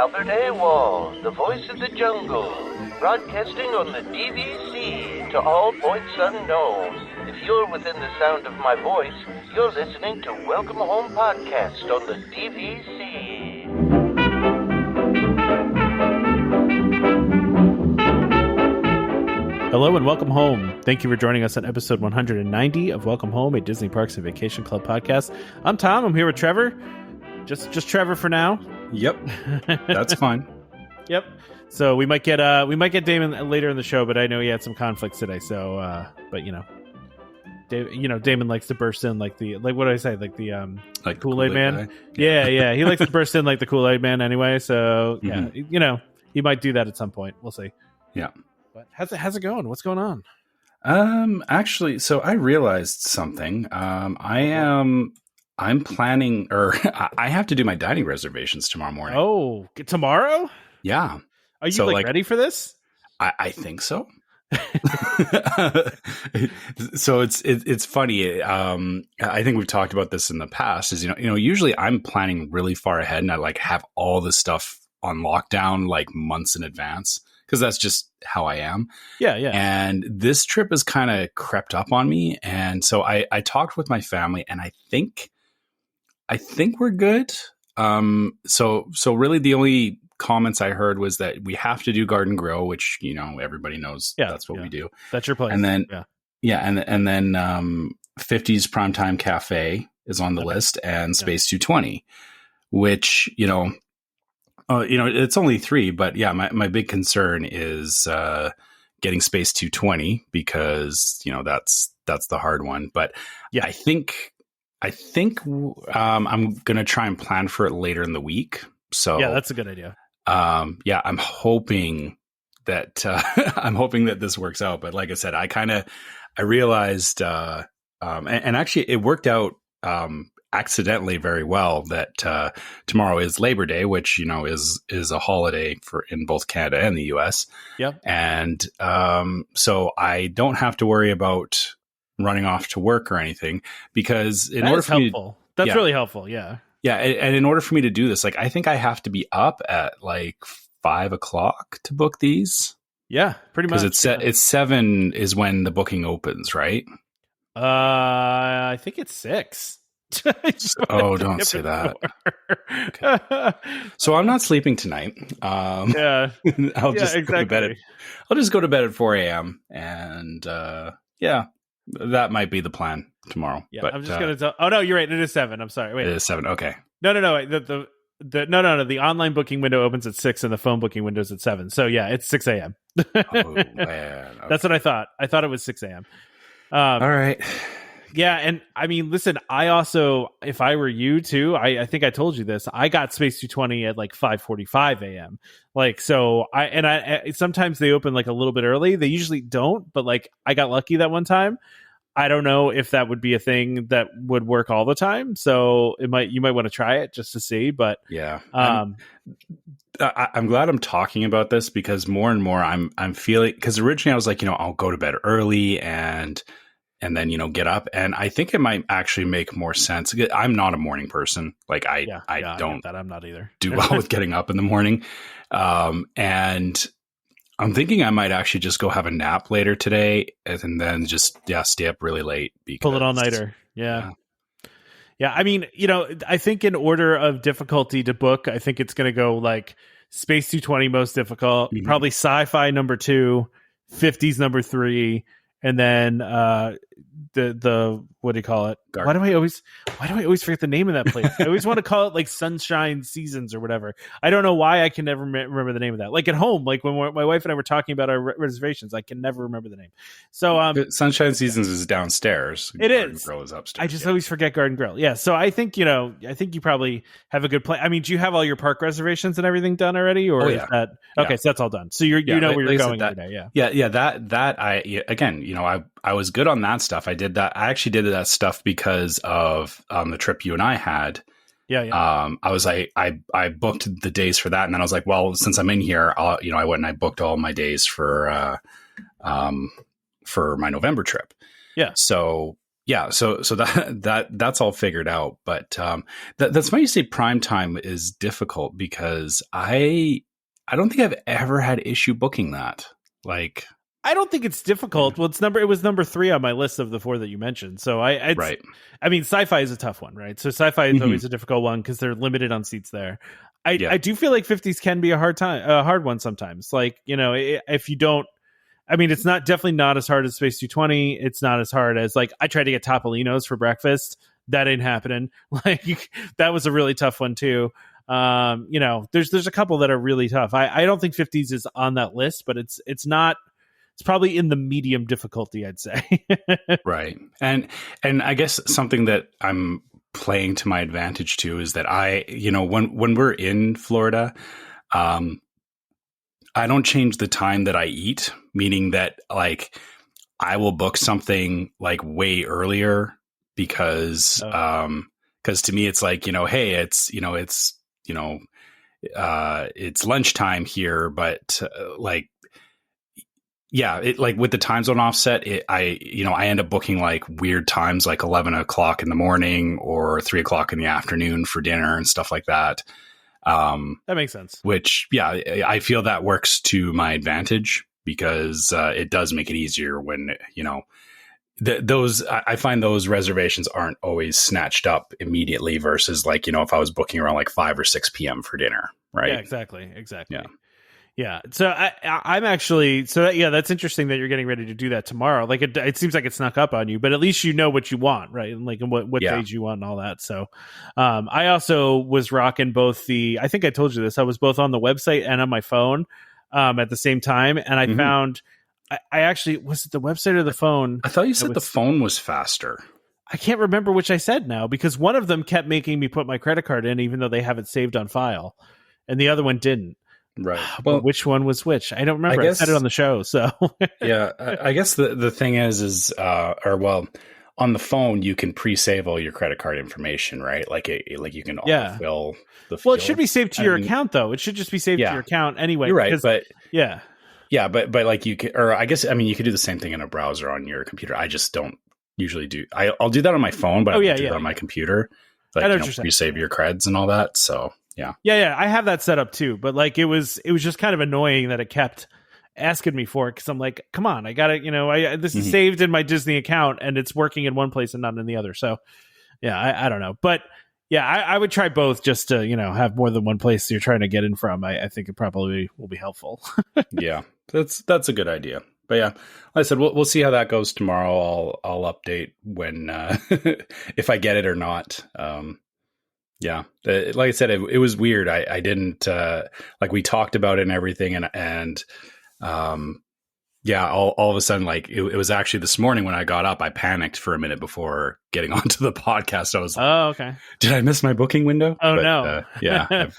Albert AWOL, the voice of the jungle, broadcasting on the DVC to all points unknown. If you're within the sound of my voice, you're listening to Welcome Home Podcast on the DVC. Hello and welcome home. Thank you for joining us on episode 190 of Welcome Home, a Disney Parks and Vacation Club podcast. I'm Tom. I'm here with Trevor. Just Trevor for now. Yep, that's fine. Yep. So we might get Damon later in the show, but I know he had some conflicts today. So, but Damon likes to burst in like what do I say? Like the Kool-Aid man. Yeah. He likes to burst in like the Kool-Aid man anyway. So yeah, he might do that at some point. We'll see. Yeah. But how's it going? What's going on? Actually, so I realized something. I'm planning, or I have to do my dining reservations tomorrow morning. Oh, tomorrow? Yeah. Are you ready for this? I think so. So it's funny. I think we've talked about this in the past. Is usually I'm planning really far ahead, and I have all this stuff on lockdown months in advance, because that's just how I am. Yeah. And this trip has kind of crept up on me, and so I talked with my family, and I think we're good. So really the only comments I heard was that we have to do Garden Grill, which, everybody knows that's what we do. That's your place. And then, and then 50's Primetime Cafe is on the list, and Space 220, which, it's only 3, but yeah, my big concern is getting Space 220, because, that's the hard one. But yeah, I think I'm going to try and plan for it later in the week. So yeah, that's a good idea. I'm hoping that this works out. But like I said, I realized, and actually it worked out, accidentally very well, that, tomorrow is Labor Day, which, is a holiday in both Canada and the US. Yep. And, so I don't have to worry about running off to work or anything, because that's really helpful. Yeah. Yeah. And in order for me to do this, I think I have to be up at 5 o'clock to book these. Yeah, pretty much. Because it's 7 is when the booking opens, right? I think it's 6. Don't say that. Okay. So I'm not sleeping tonight. Yeah. I'll just go to bed. I'll just go to bed at 4 a.m. And that might be the plan tomorrow. Yeah, but, I'm just going to tell. Oh no, you're right. It is 7. I'm sorry. Wait, it is 7. Okay. No. No. The online booking window opens at 6, and the phone booking window is at 7. So yeah, it's 6 a.m. Oh man, okay. That's what I thought. I thought it was 6 a.m. All right. Yeah, and I mean, listen, I also, if I were you too, I think I told you this, I got Space 220 at 5:45 a.m. So I sometimes they open a little bit early. They usually don't, but I got lucky that one time. I don't know if that would be a thing that would work all the time. So you might want to try it just to see, but yeah. I'm glad I'm talking about this, because more and more I'm feeling, because originally I was I'll go to bed early and then, get up. And I think it might actually make more sense. I'm not a morning person. I don't that. I'm not either. do well with getting up in the morning. And I'm thinking I might actually just go have a nap later today, and then just, stay up really late. Pull it all-nighter. Yeah. I mean, I think in order of difficulty to book, I think it's going to go Space 220 most difficult, probably Sci-Fi number 2, 50's number 3, and then the what do you call it? Why do I always forget the name of that place? I always want to call it Sunshine Seasons or whatever. I don't know why I can never remember the name of that. At home, when my wife and I were talking about our reservations, I can never remember the name. So Sunshine Seasons is downstairs. It Garden is. Grill is upstairs. I just always forget Garden Grill. Yeah. So I think you probably have a good plan. I mean, do you have all your park reservations and everything done already, or is that okay? So that's all done. So you know where you're going every day. Yeah. Yeah. That I was good on that stuff. I actually did that stuff because of the trip you and I had. Yeah. I was I booked the days for that, and then I was well, since I'm in here, I went and I booked all my days for my November trip. Yeah. So yeah, so that's all figured out. But that's why you say prime time is difficult, because I don't think I've ever had issue booking that. Like, I don't think it's difficult. Well, it was number 3 on my list of the 4 that you mentioned. So right. I mean, sci-fi is a tough one, right? So sci-fi is always a difficult one because they're limited on seats there. I do feel like 50s can be a hard one sometimes. Like, if you don't, I mean, it's definitely not as hard as Space 220. It's not as hard as, like, I tried to get Topolino's for breakfast. That ain't happening. Like, that was a really tough one too. There's a couple that are really tough. I don't think 50s is on that list, but it's probably in the medium difficulty, I'd say. Right. And I guess something that I'm playing to my advantage too is that when we're in Florida, I don't change the time that I eat, meaning that, like, I will book something like way earlier because to me it's like, hey, it's lunchtime here, but with the time zone offset, I end up booking like weird times, like 11 o'clock in the morning or 3 o'clock in the afternoon for dinner and stuff like that. That makes sense. Which, yeah, I feel that works to my advantage because it does make it easier when, I find those reservations aren't always snatched up immediately versus, like, if I was booking around like 5 or 6 p.m. for dinner, right? Yeah, exactly. Yeah. So I'm actually, that's interesting that you're getting ready to do that tomorrow. Like, it seems like it snuck up on you, but at least you know what you want, right? And like, and what days you want and all that. So, I also was rocking both I think I told you this, I was both on the website and on my phone, at the same time. And I found, I actually, was it the website or the phone? I thought you said the phone was faster. I can't remember which I said now, because one of them kept making me put my credit card in, even though they have it saved on file, and the other one didn't. Right. Well, which one was which? I don't remember. I said it on the show. So yeah, I guess the thing is on the phone you can pre-save all your credit card information, right? Like you can autofill the field. Well, it should be saved to your account though. It should just be saved to your account anyway. You're right, but but like you can, or I guess, I mean, you could do the same thing in a browser on your computer. I just don't usually do. I'll do that on my phone, but I don't do that on my computer. Like, pre-save your creds and all that. So. Yeah. I have that set up too, but like it was just kind of annoying that it kept asking me for it, because I'm like, come on, I got it. This is saved in my Disney account and it's working in one place and not in the other. So yeah, I don't know, but yeah, I would try both just to have more than one place you're trying to get in from. I think it probably will be helpful. Yeah, that's a good idea. But yeah, like I said, we'll see how that goes tomorrow. I'll update when if I get it or not. Yeah, like I said, it was weird. I didn't like, we talked about it and everything, and all of a sudden, like it was actually this morning when I got up, I panicked for a minute before getting onto the podcast. I was like, oh, okay, did I miss my booking window? No.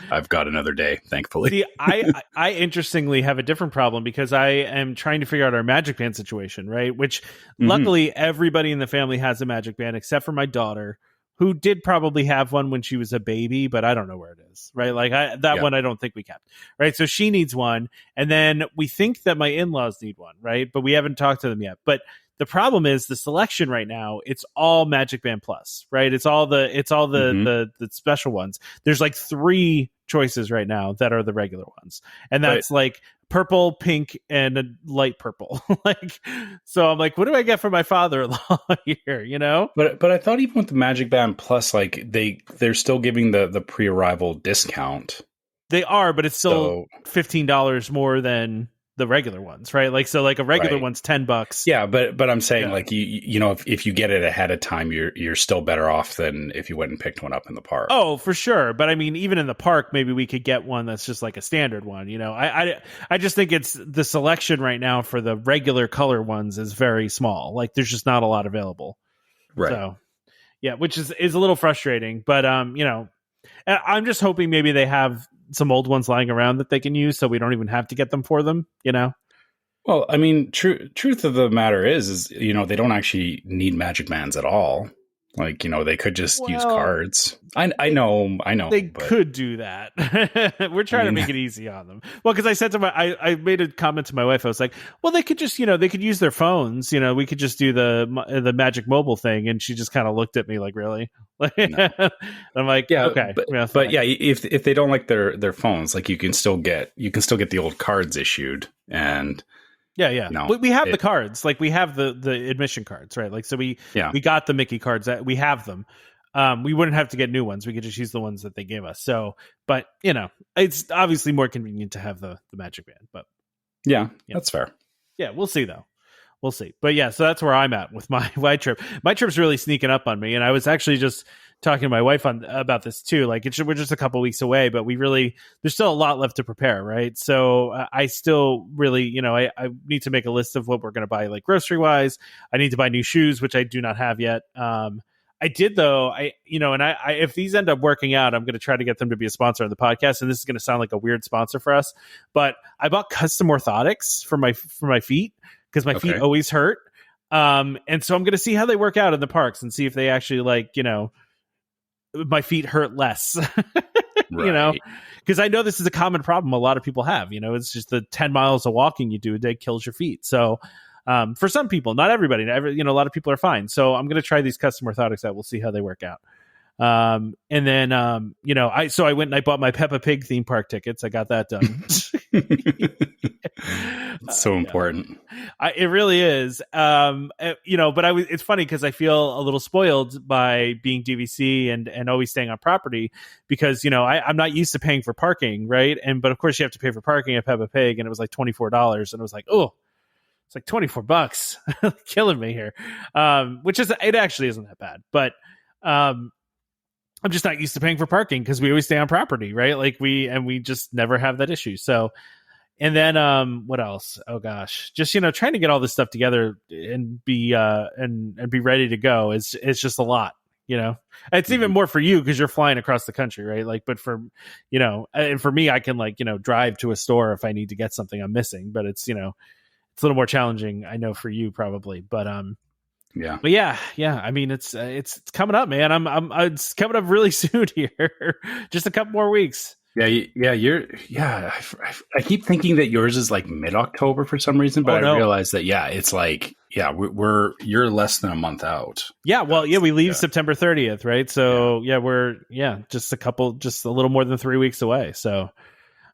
I've got another day, thankfully. See, I interestingly have a different problem, because I am trying to figure out our Magic Band situation, right? Which luckily everybody in the family has a Magic Band except for my daughter, who did probably have one when she was a baby, but I don't know where it is, right? Like one I don't think we kept, right? So she needs one. And then we think that my in-laws need one, right? But we haven't talked to them yet. But the problem is the selection right now, it's all Magic Band Plus, right? It's all the special ones. There's like 3 choices right now that are the regular ones. And that's like purple, pink, and a light purple. Like, so I'm like, what do I get for my father-in-law here, But I thought even with the Magic Band Plus, like they're still giving the pre-arrival discount. They are, but it's still $15 more than the regular ones, right? Like, so like a regular one's $10. Yeah, but I'm saying like if you get it ahead of time, you're still better off than if you went and picked one up in the park. Oh, for sure. But I mean, even in the park, maybe we could get one that's just like a standard one. I just think it's the selection right now for the regular color ones is very small. Like, there's just not a lot available. Right. So yeah, which is a little frustrating. But I'm just hoping maybe they have some old ones lying around that they can use, so we don't even have to get them for them. Well, I mean, truth of the matter is they don't actually need Magic Bands at all. Like, they could just use cards. I know. They could do that. We're trying to make it easy on them. Well, because I said to I made a comment to my wife. I was like, well, they could just, they could use their phones. We could just do the Magic Mobile thing. And she just kind of looked at me like, really? No. I'm like, yeah, okay. But yeah, if they don't like their phones, like you can still get the old cards issued and. Yeah. We have the cards, like we have the admission cards, right? Like, so we got the Mickey cards, we have them. We wouldn't have to get new ones. We could just use the ones that they gave us. So, but it's obviously more convenient to have the Magic Band, but yeah, that's fair. Yeah. We'll see though. We'll see. But yeah, so that's where I'm at with my trip. My trip's really sneaking up on me. And I was actually just talking to my wife about this too. Like we're just a couple weeks away, but there's still a lot left to prepare. Right. So I still really, I need to make a list of what we're going to buy, like grocery wise. I need to buy new shoes, which I do not have yet. I did though. If these end up working out, I'm going to try to get them to be a sponsor of the podcast. And this is going to sound like a weird sponsor for us, but I bought custom orthotics for my feet because my feet always hurt. And so I'm going to see how they work out in the parks and see if they actually my feet hurt less, right. Because I know this is a common problem a lot of people have, it's just the 10 miles of walking you do a day kills your feet. So for some people, not everybody, a lot of people are fine. So I'm going to try these custom orthotics out. We'll see how they work out. And then, I went and I bought my Peppa Pig theme park tickets. I got that done. It's so important. It really is. But it's funny because I feel a little spoiled by being DVC and always staying on property because, I'm not used to paying for parking. Right. But of course you have to pay for parking at Peppa Pig and it was like $24. And I was like, oh, it's like $24 killing me here. It actually isn't that bad, but, I'm just not used to paying for parking because we always stay on property, right? Like we just never have that issue. So, and then what else? Oh gosh, just trying to get all this stuff together and be and be ready to go is just a lot. It's even more for you because you're flying across the country, right? Like, but for and for me, I can drive to a store if I need to get something I'm missing. But it's it's a little more challenging, I know, for you probably, but Yeah. But yeah. I mean, it's coming up, man. It's coming up really soon here. Just a couple more weeks. Yeah. I keep thinking that yours is like mid-October for some reason, but I realized that it's like you're less than a month out. Yeah. Well, we leave September 30th, right? So we're just a little more than 3 weeks away. So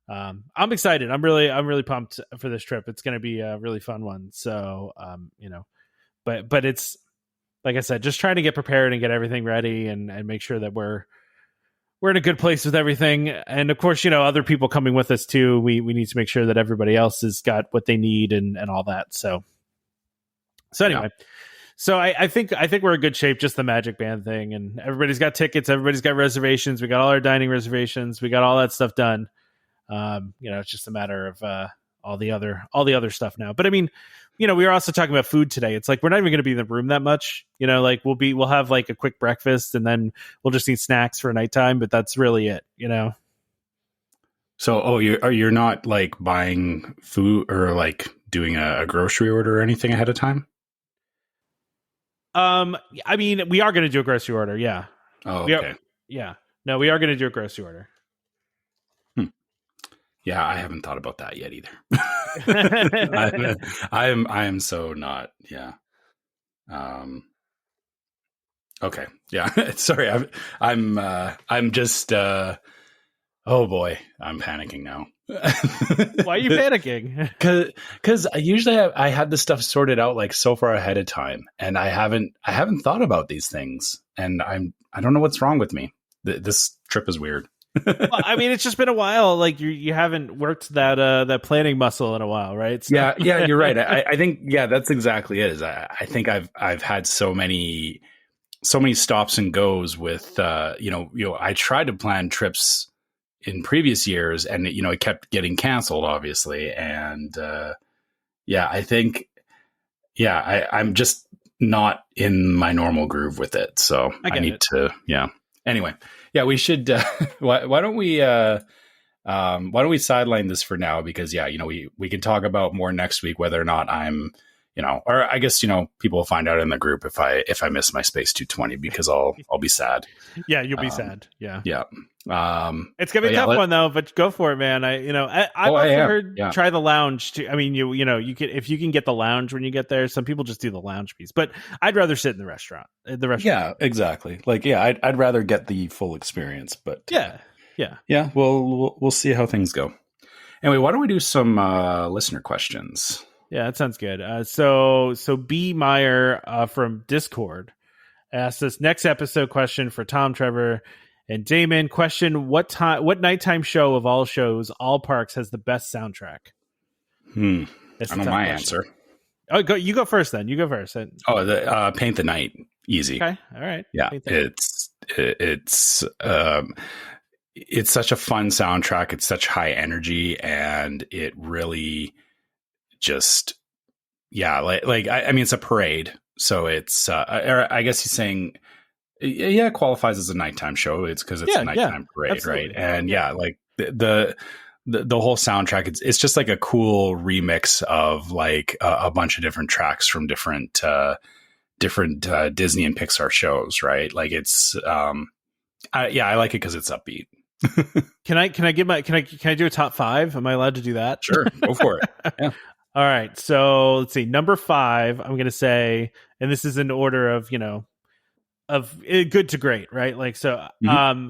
I'm excited. I'm really pumped for this trip. It's going to be a really fun one. So But it's like I said, just trying to get prepared and get everything ready and make sure that we're in a good place with everything. And of course, other people coming with us too. We need to make sure that everybody else has got what they need and all that. So anyway, so I think we're in good shape. Just the Magic Band thing, and everybody's got tickets. Everybody's got reservations. We got all our dining reservations. We got all that stuff done. It's just a matter of all the other stuff now. But I mean, we were also talking about food today. It's like we're not even going to be in the room that much. We'll have like a quick breakfast and then we'll just eat snacks for nighttime. But that's really it. So, you're not like buying food or like doing a grocery order or anything ahead of time? I mean, we are going to do a grocery order. Yeah. Oh, okay. No, we are going to do a grocery order. Yeah, I haven't thought about that yet either. I am so not. Yeah. Okay. Yeah. Sorry. I'm just. Oh boy, I'm panicking now. Why are you panicking? Because usually I had this stuff sorted out like so far ahead of time, and I haven't thought about these things, and I don't know what's wrong with me. This trip is weird. Well, I mean, it's just been a while. Like you haven't worked that planning muscle in a while, right? So. Yeah, you're right. I think that's exactly it. I think I've had so many stops and goes with I tried to plan trips in previous years, and it kept getting canceled, obviously, and I think I'm just not in my normal groove with it, so I need to Anyway, we should. Why don't we sideline this for now? Because we can talk about more next week whether or not I'm or I guess, people will find out in the group if I miss my Space 220 because I'll be sad. Yeah, you'll be sad. Yeah. Yeah. It's gonna be a tough one though, but go for it, man. I've also heard try the lounge too. I mean, you can, if you can get the lounge when you get there. Some people just do the lounge piece, but I'd rather sit in the restaurant. Yeah, exactly. I'd rather get the full experience, but yeah. We'll see how things go. Anyway, why don't we do some listener questions? Yeah, that sounds good. So B Meyer from Discord asked us next episode question for Tom, Trevor, and Damon. Question: What nighttime show of all shows, all parks, has the best soundtrack? I know my answer. Oh, you go first then. You go first. Oh, Paint the Night. Easy. Okay. All right. Yeah, it's such a fun soundtrack. It's such high energy, and it really just, I mean, it's a parade. So it's, I guess he's saying, it qualifies as a nighttime show. It's because it's a nighttime parade, absolutely. Right? And the whole soundtrack, it's just like a cool remix of like a bunch of different tracks from different Disney and Pixar shows, right? Like it's, I like it because it's upbeat. Can I do a top 5? Am I allowed to do that? Sure, go for it. Yeah. All right, so let's see. Number 5, I'm going to say, and this is in order of of good to great, right? Like so. Mm-hmm.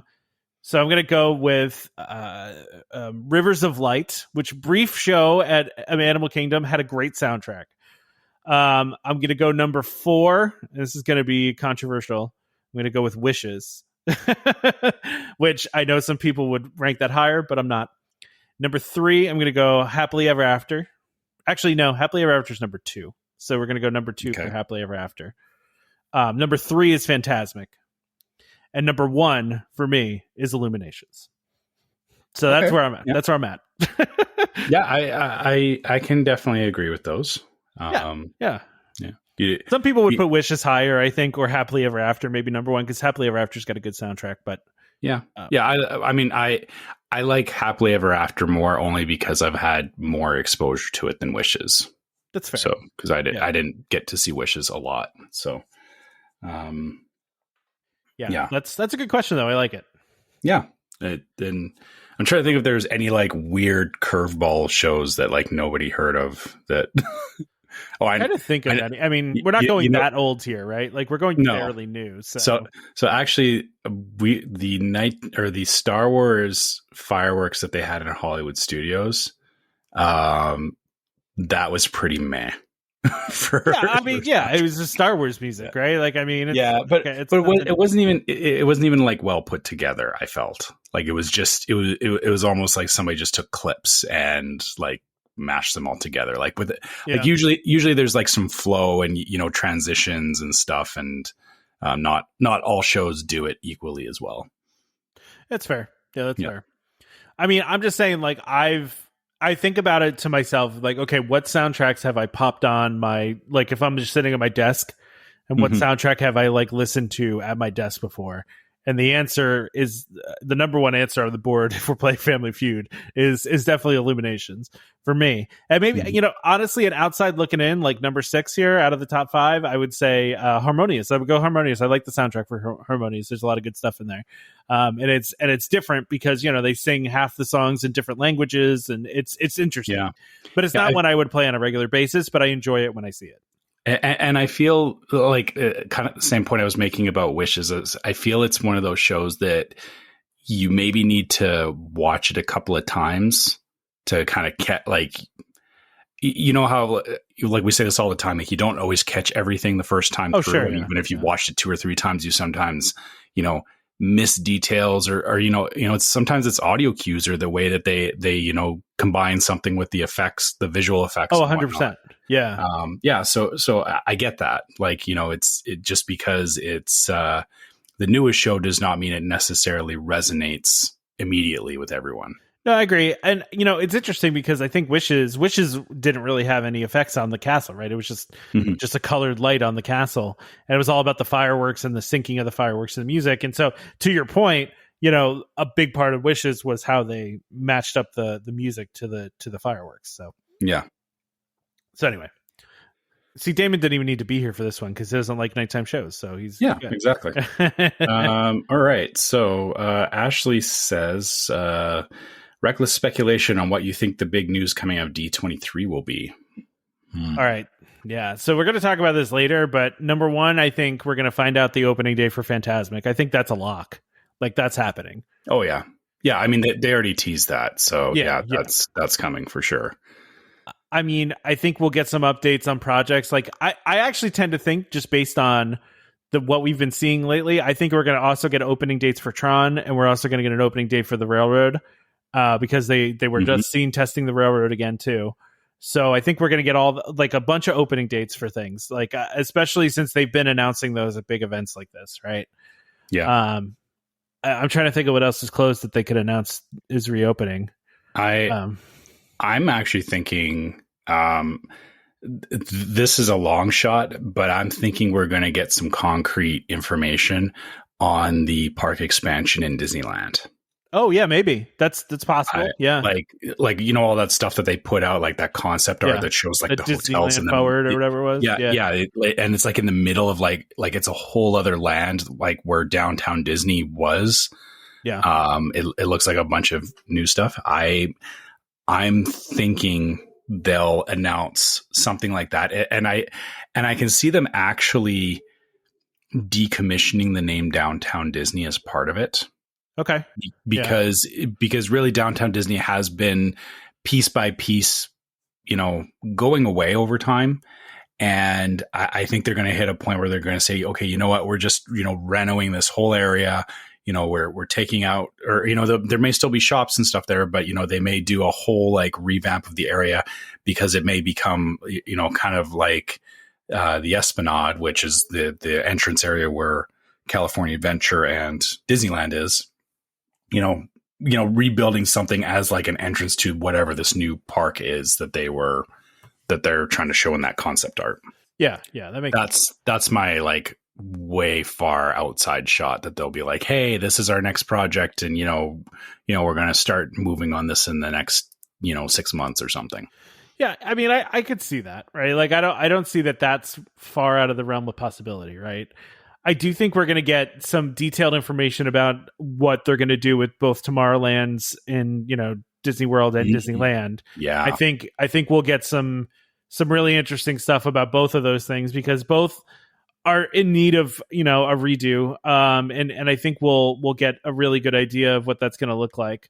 So I'm going to go with Rivers of Light, which brief show at Animal Kingdom had a great soundtrack. I'm going to go number 4. This is going to be controversial. I'm going to go with Wishes, which I know some people would rank that higher, but I'm not. Number 3, I'm going to go Happily Ever After. Actually, no, Happily Ever After is number 2. So we're going to go number 2 for Happily Ever After. Number 3 is Fantasmic. And number 1 for me is Illuminations. So that's where I'm at. Yeah. That's where I'm at. I can definitely agree with those. Yeah. Some people would put Wishes higher, I think, or Happily Ever After, maybe number 1, because Happily Ever After's got a good soundtrack. But I mean, I like Happily Ever After more only because I've had more exposure to it than Wishes. That's fair. So because I didn't get to see Wishes a lot. So, that's a good question though. I like it. Yeah, and I'm trying to think if there's any like weird curveball shows that like nobody heard of that. I'm trying to think of any. I mean, we're not going that old here, right? Like we're going fairly new. So actually, the Star Wars fireworks that they had in Hollywood Studios, that was pretty meh. It was the Star Wars music, right? Like, I mean, it wasn't even like well put together. I felt like it was almost like somebody just took clips and like mashed them all together. Like like usually there's like some flow and transitions and stuff, and not all shows do it equally as well. That's fair. Yeah, that's fair. I mean, I'm just saying, like I think about it to myself, like, okay, what soundtracks have I popped on like if I'm just sitting at my desk, and what soundtrack have I like listened to at my desk before? And the answer is the number 1 answer on the board if we're playing Family Feud is definitely Illuminations for me. And maybe, honestly, an outside looking in, like number 6 here out of the top 5, I would say Harmonious. I would go Harmonious. I like the soundtrack for Harmonious. There's a lot of good stuff in there. And it's different because, they sing half the songs in different languages, and it's interesting. Yeah. But it's not one I would play on a regular basis, but I enjoy it when I see it. And I feel like kind of the same point I was making about Wishes is I feel it's one of those shows that you maybe need to watch it a couple of times to kind of get like, how like we say this all the time, like you don't always catch everything the first time through. Sure, and even if you watched it 2 or 3 times, you sometimes, miss details or sometimes it's audio cues or the way that they combine something with the effects, the visual effects. 100%. Yeah. So I get that. Like, it's just because it's the newest show does not mean it necessarily resonates immediately with everyone. No, I agree. And, it's interesting because I think Wishes didn't really have any effects on the castle, right? It was just a colored light on the castle. And it was all about the fireworks and the syncing of the fireworks and the music. And so to your point, a big part of Wishes was how they matched up the music to the fireworks. So, yeah. So anyway, See, Damon didn't even need to be here for this one because he doesn't like nighttime shows. So he's good. Exactly. All right. So Ashley says, reckless speculation on what you think the big news coming out of D23 will be. All right. Yeah. So we're going to talk about this later, but number one, I think we're going to find out the opening day for Phantasmic. I think that's a lock. Like, that's happening. Oh, yeah. Yeah. I mean, they already teased that. So that's coming for sure. I mean, I think we'll get some updates on projects. Like, I actually tend to think, just based on what we've been seeing lately, I think we're going to also get opening dates for Tron, and we're also going to get an opening date for the Railroad, because they were just seen testing the Railroad again too. So I think we're going to get a bunch of opening dates for things, like especially since they've been announcing those at big events like this, right? Yeah. I'm trying to think of what else is closed that they could announce is reopening. I'm actually thinking this is a long shot, but I'm thinking we're going to get some concrete information on the park expansion in Disneyland. Oh yeah, maybe that's possible. Yeah, like all that stuff that they put out, like that concept art that shows like the hotels and forward or whatever it was. Yeah. And it's like in the middle of like it's a whole other land, like where downtown Disney was. Yeah. It looks like a bunch of new stuff. I'm thinking they'll announce something like that, and I can see them actually decommissioning the name Downtown Disney as part of it. Okay. Because really Downtown Disney has been piece by piece, going away over time. And I think they're going to hit a point where they're going to say, okay, you know what? We're just, renovating this whole area. We're taking out, or, there may still be shops and stuff there, but, they may do a whole like revamp of the area because it may become, kind of like the Esplanade, which is the entrance area where California Adventure and Disneyland is. Rebuilding something as like an entrance to whatever this new park is that they're trying to show in that concept art. Yeah, that makes that's my like way far outside shot that they'll be like, hey, this is our next project, and we're going to start moving on this in the next 6 months or something. Yeah, I mean, I could see that, right? Like, I don't see that that's far out of the realm of possibility, right? I do think we're going to get some detailed information about what they're going to do with both Tomorrowlands and, Disney World and Disneyland. Yeah. I think we'll get some really interesting stuff about both of those things, because both are in need of, a redo. And I think we'll get a really good idea of what that's going to look like.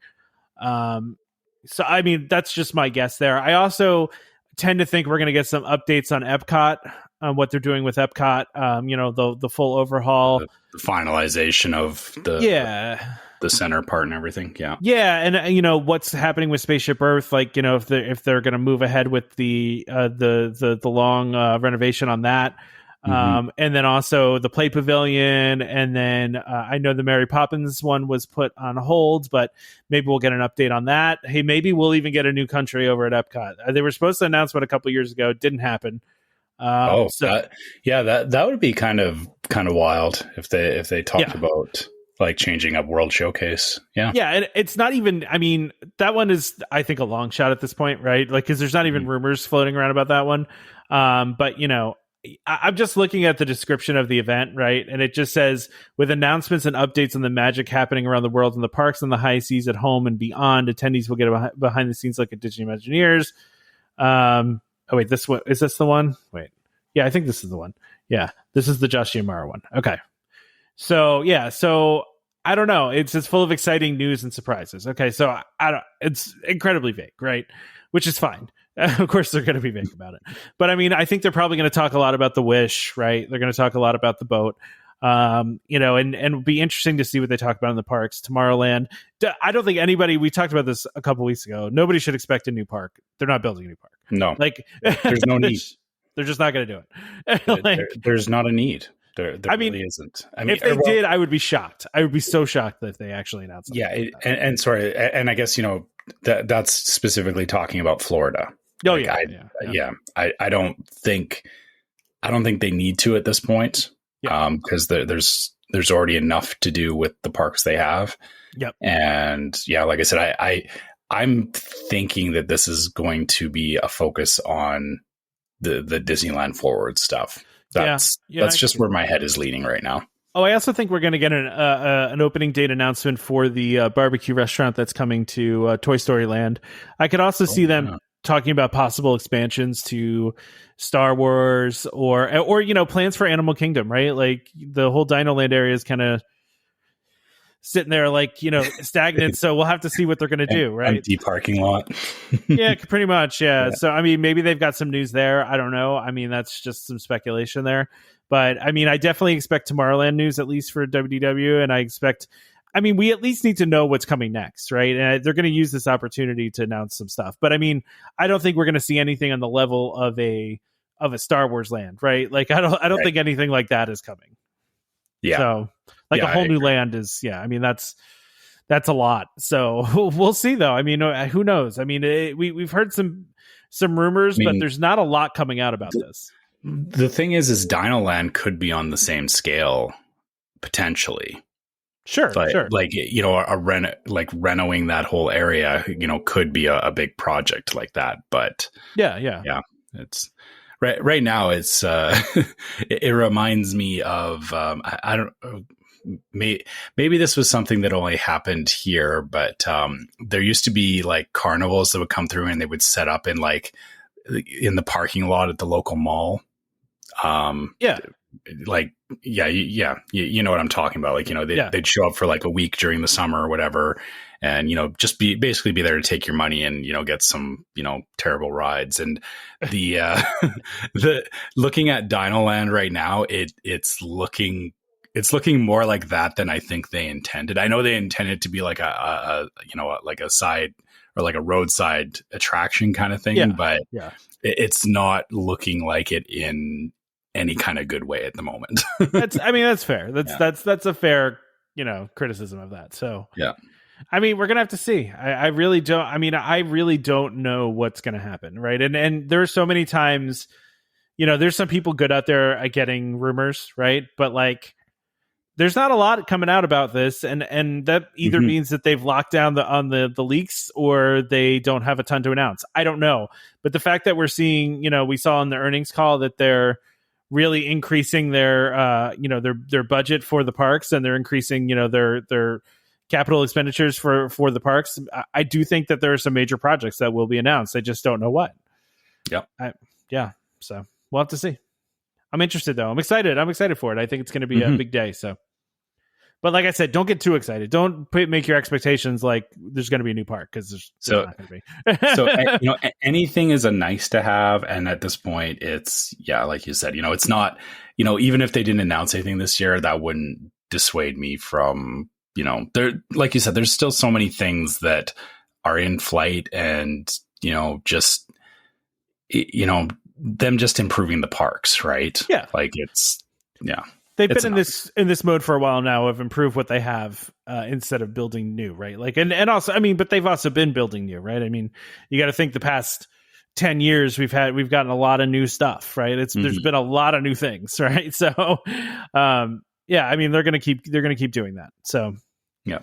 So, I mean, that's just my guess there. I also tend to think we're going to get some updates on Epcot, what they're doing with Epcot, the full overhaul, the finalization of the center part and everything. Yeah. And what's happening with Spaceship Earth, like, if they're going to move ahead with the long renovation on that. And then also the Play Pavilion, and then I know the Mary Poppins one was put on hold, but maybe we'll get an update on that. Hey, maybe we'll even get a new country over at Epcot. They were supposed to announce one a couple years ago. It didn't happen. That would be kind of wild if they talked about like changing up World Showcase. And it's not even, I mean, that one is, I think, a long shot at this point, right? Like, because there's not even rumors floating around about that one. But I'm just looking at the description of the event, right? And it just says, with announcements and updates on the magic happening around the world in the parks and the high seas at home and beyond, attendees will get behind the scenes like at Disney Imagineers. Oh, wait, this one, is this the one? Wait. Yeah, I think this is the one. Yeah, this is the Josh Giamara one. Okay. So I don't know. It's just full of exciting news and surprises. Okay, so it's incredibly vague, right? Which is fine. Of course, they're going to be vague about it. But I mean, I think they're probably going to talk a lot about the Wish, right? They're going to talk a lot about the boat. And it'll be interesting to see what they talk about in the parks. Tomorrowland. I don't think anybody, we talked about this a couple weeks ago, nobody should expect a new park. They're not building a new park. No. Like, there's no need. They're just not going to do it. There's not a need. There really isn't. I mean, if they did, I would be shocked. I would be so shocked that they actually announced something. Yeah, and sorry, and I guess that's specifically talking about Florida. Oh, like, I don't think they need to at this point. Because there's already enough to do with the parks they have. Yep. And like I said, I'm thinking that this is going to be a focus on the Disneyland Forward stuff. That's just where my head is leaning right now. Oh, I also think we're going to get an opening date announcement for the barbecue restaurant that's coming to Toy Story Land. I could also see them talking about possible expansions to Star Wars or plans for Animal Kingdom, right? Like the whole Dino Land area is kind of sitting there like, stagnant. So we'll have to see what they're going to do, right? Empty parking lot. Yeah, pretty much. Yeah. So, I mean, maybe they've got some news there. I don't know. I mean, that's just some speculation there. But, I mean, I definitely expect Tomorrowland news, at least for WDW. And we at least need to know what's coming next, right? And they're going to use this opportunity to announce some stuff. But, I mean, I don't think we're going to see anything on the level of a Star Wars land, right? Like, I don't think anything like that is coming. Yeah. So, like a whole new land is, I mean, that's a lot. So we'll see, though. I mean, who knows? I mean, we've heard some rumors, but there's not a lot coming out about this. The thing is Dino Land could be on the same scale potentially. Sure, sure. Like, renoing that whole area, could be a big project like that. But yeah. It's right now. It's it reminds me of I don't. Maybe this was something that only happened here, but there used to be like carnivals that would come through and they would set up in the parking lot at the local mall. You know what I'm talking about. Like, they'd show up for like a week during the summer or whatever, and just basically be there to take your money and get some terrible rides. And the looking at Dino Land right now, it's looking more like that than I think they intended. I know they intended to be like a side or like a roadside attraction kind of thing, but it's not looking like it in any kind of good way at the moment. That's fair. That's a fair, criticism of that. So, I mean, we're going to have to see. I really don't know what's going to happen. Right. And there are so many times, there's some people good out there at getting rumors, right? But like, there's not a lot coming out about this, and that either means that they've locked down on the leaks or they don't have a ton to announce. I don't know. But the fact that we're seeing, we saw in the earnings call that they're really increasing their budget for the parks, and they're increasing, their capital expenditures for the parks. I do think that there are some major projects that will be announced. I just don't know what. So we'll have to see. I'm interested, though. I'm excited for it. I think it's going to be a big day. So, but like I said, don't get too excited. Don't make your expectations like there's going to be a new park, because there's not going to be. Anything is a nice to have, and at this point, it's like you said, it's not. Even if they didn't announce anything this year, that wouldn't dissuade me from there. Like you said, there's still so many things that are in flight, and just them just improving the parks, right? Yeah. Like they've been in this mode for a while now of improve what they have instead of building new, right? Like, and also, but they've also been building new, right? I mean, you got to think the past 10 years we've gotten a lot of new stuff, right? There's been a lot of new things, right? So, they're going to keep doing that. So, yeah.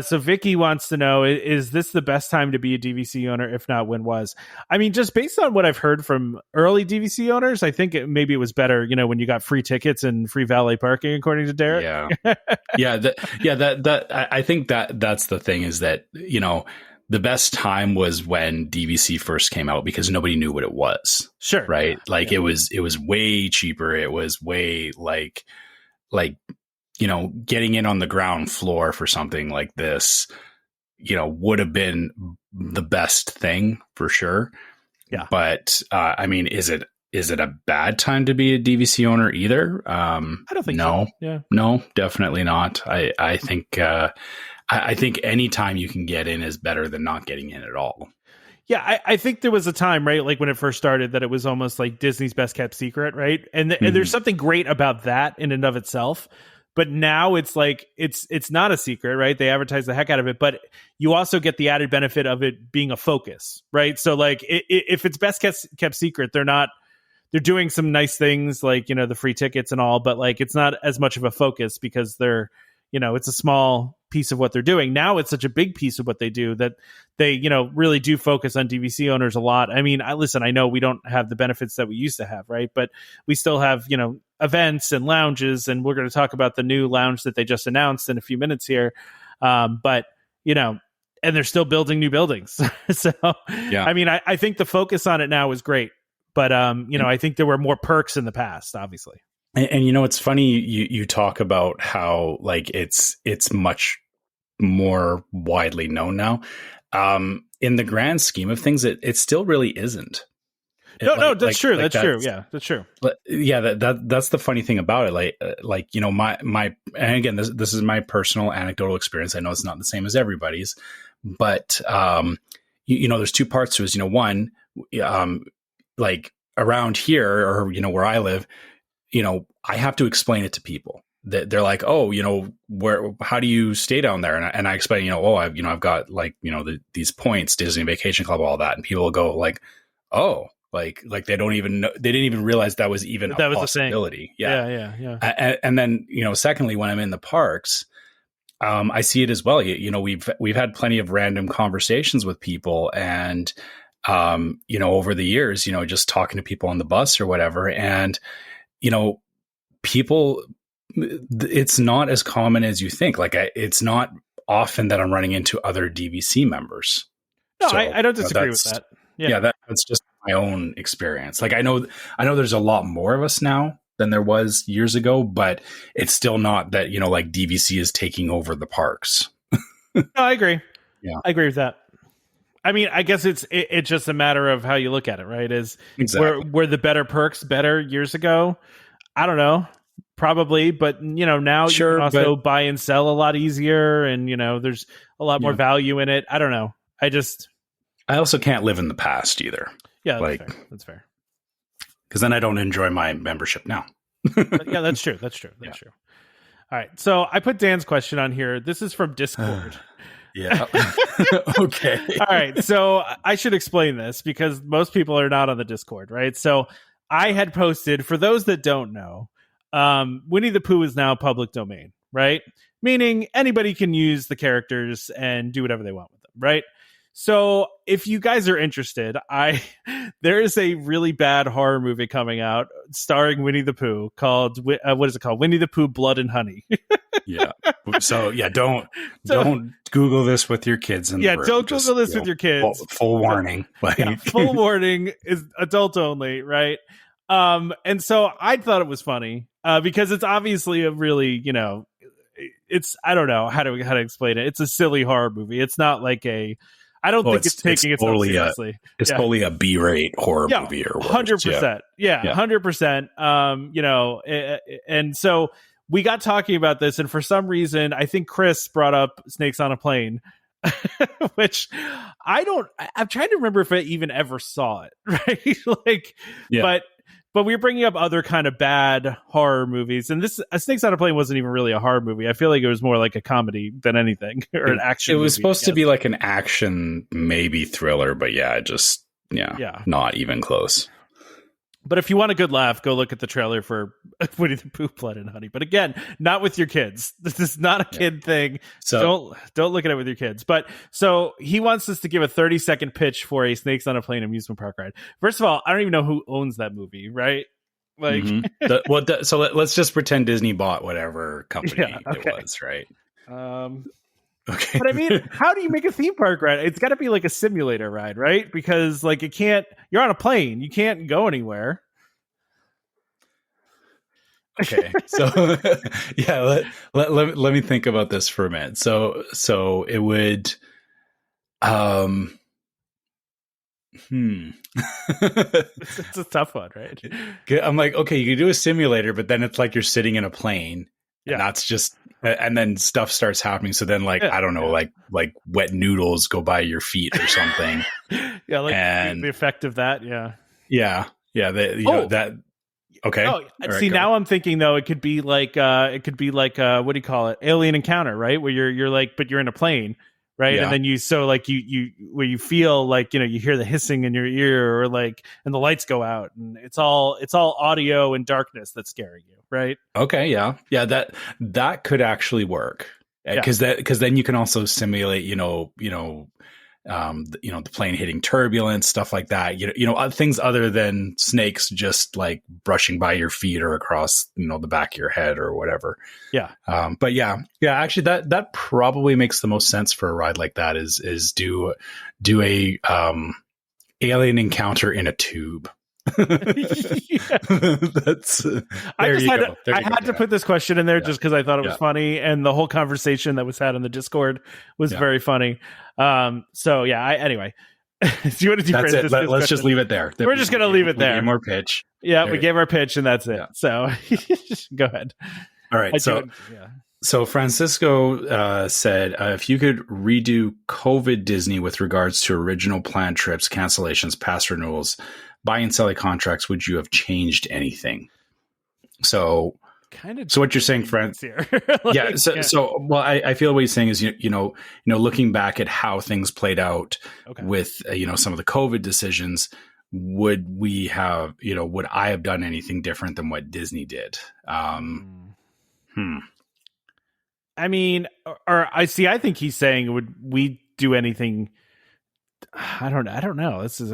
So Vicky wants to know, is this the best time to be a DVC owner? If not, when was? I mean, just based on what I've heard from early DVC owners, I think maybe it was better, when you got free tickets and free valet parking, according to Derek. I think that's the thing, is that, the best time was when DVC first came out, because nobody knew what it was. Sure. Right. Like, it was way cheaper. It was way like, getting in on the ground floor for something like this, would have been the best thing for sure. Yeah. But, is it a bad time to be a DVC owner either? I don't think no. So. Yeah. No, definitely not. I think, I think any time you can get in is better than not getting in at all. Yeah, I think there was a time, right, like when it first started, that it was almost like Disney's best kept secret, right? And there's something great about that in and of itself. But now it's like it's not a secret, right? They advertise the heck out of it, but you also get the added benefit of it being a focus, right? So like if it's best kept secret, they're doing some nice things like, the free tickets and all, but like it's not as much of a focus because they're, it's a small piece of what they're doing. Now it's such a big piece of what they do that they, really do focus on DVC owners a lot. I mean, I know we don't have the benefits that we used to have, right? But we still have, events and lounges, and we're going to talk about the new lounge that they just announced in a few minutes here. But, and they're still building new buildings. So, yeah. I mean, I think the focus on it now is great, but, I think there were more perks in the past, obviously. And it's funny you talk about how like it's much more widely known now. In the grand scheme of things, it still really isn't. That's true. That's true. Yeah, that's true. Yeah, that's the funny thing about it. My and again, this is my personal anecdotal experience. I know it's not the same as everybody's, but there's two parts to it. One, like around here or where I live, I have to explain it to people. They're like, oh, how do you stay down there? And I explain, I've got like, these points, Disney Vacation Club, all that. And people will go like, oh, like they don't even know, they didn't even realize that was even a possibility. Yeah. And then, secondly, when I'm in the parks, I see it as well. We've had plenty of random conversations with people and, over the years, just talking to people on the bus or whatever. And, people, it's not as common as you think. Like it's not often that I'm running into other DVC members. No, so, I don't disagree with that. Yeah, that's just my own experience. Like I know there's a lot more of us now than there was years ago, but it's still not that, like DVC is taking over the parks. No, I agree. Yeah. I agree with that. I mean, I guess it's just a matter of how you look at it, right? Were the better perks better years ago? I don't know. Probably, but now you can also buy and sell a lot easier, and there's a lot more value in it. I don't know. I also can't live in the past either. Yeah, that's fair. Because then I don't enjoy my membership now. Yeah, that's true. That's true. All right. So I put Dan's question on here. This is from Discord. Yeah. Okay. All right. So I should explain this because most people are not on the Discord, right? So I had posted, for those that don't know, Winnie the Pooh is now public domain, right? Meaning anybody can use the characters and do whatever they want with them, right? So if you guys are interested, there is a really bad horror movie coming out starring Winnie the Pooh called, what is it called? Winnie the Pooh, Blood and Honey. Yeah. So yeah, don't Google this with your kids in the room. Don't Google this with your kids. Full warning. Full warning is adult only, right? And so I thought it was funny because it's obviously a really, it's, I don't know how to explain it. It's a silly horror movie. It's not like I don't think it's taking itself totally seriously. It's totally a B-rate horror movie or 100%. Yeah, 100%. And so we got talking about this, and for some reason, I think Chris brought up Snakes on a Plane, which I'm trying to remember if I even ever saw it, right? But we were bringing up other kind of bad horror movies, and this Snakes on a Plane wasn't even really a horror movie. I feel like it was more like a comedy than anything, or an action. It was supposed to be like an action, maybe thriller, but not even close. But if you want a good laugh, go look at the trailer for Winnie the Pooh, Blood and Honey. But again, not with your kids. This is not a kid thing. So don't look at it with your kids. But so he wants us to give a 30-second pitch for a Snakes on a Plane amusement park ride. First of all, I don't even know who owns that movie, right? Like, so let's just pretend Disney bought whatever company it was, right? Okay. But I mean, how do you make a theme park ride? It's got to be like a simulator ride, right? Because like you're on a plane, you can't go anywhere. Okay. So yeah, let me think about this for a minute. So it would It's a tough one, right? I'm like, okay, you can do a simulator, but then it's like you're sitting in a plane. Yeah. And that's just, and then stuff starts happening. So then I don't know, like wet noodles go by your feet or something. Yeah. Like the effect of that. Yeah. Yeah. Yeah. That. Okay. Oh, see, now I'm thinking though, it could be like, what do you call it? Alien Encounter, right? Where you're like, but you're in a plane. Right. Yeah. And then you where you feel like, you hear the hissing in your ear or like, and the lights go out and it's all audio and darkness that's scaring you. Right. Okay. Yeah. Yeah. That could actually work. because then you can also simulate, the plane hitting turbulence, stuff like that. Things other than snakes just like brushing by your feet or across, the back of your head or whatever. Yeah. But actually that probably makes the most sense for a ride like that is do a alien encounter in a tube. That's I had to put this question in there just because I thought it was funny, and the whole conversation that was had in the Discord was very funny. Anyway, do you want to do that's it? Let's just leave it there. We're just gonna leave it there. More pitch. We gave our pitch, and that's it. So go ahead. All right. So Francisco said, if you could redo COVID Disney with regards to original planned trips, cancellations, past renewals, buy and selling contracts, would you have changed anything? So what you're saying, Fran? Here. I feel what he's saying is, looking back at how things played out with, some of the COVID decisions, would I have done anything different than what Disney did? I mean, I think he's saying, would we do anything? I don't know. This is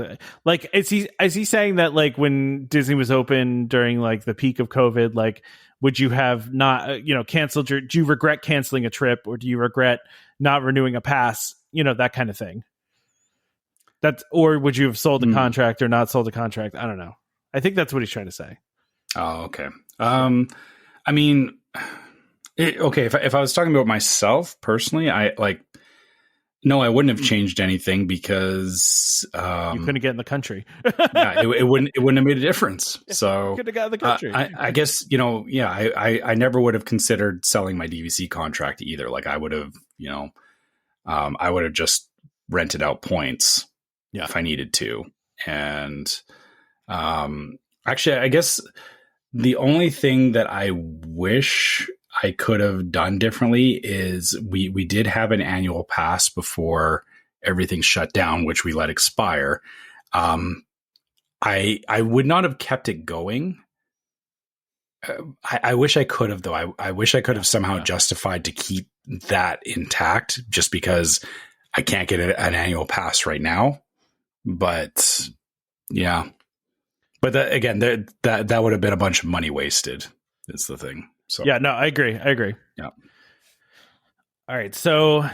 is he saying that like when Disney was open during like the peak of COVID, like would you have not, canceled do you regret canceling a trip, or do you regret not renewing a pass? That kind of thing. Or would you have sold a contract or not sold a contract? I don't know. I think that's what he's trying to say. Oh, okay. I mean, if I was talking about myself personally, no, I wouldn't have changed anything because you couldn't get in the country. it wouldn't have made a difference. So you could have got in the country. I guess I never would have considered selling my DVC contract either. Like I would have, I would have just rented out points if I needed to. And actually, I guess the only thing that I wish I could have done differently is we did have an annual pass before everything shut down, which we let expire. I would not have kept it going. I wish I could have, though. I wish I could have somehow justified to keep that intact, just because I can't get an annual pass right now. But that would have been a bunch of money wasted. Is the thing. So I agree. Yeah. All right. So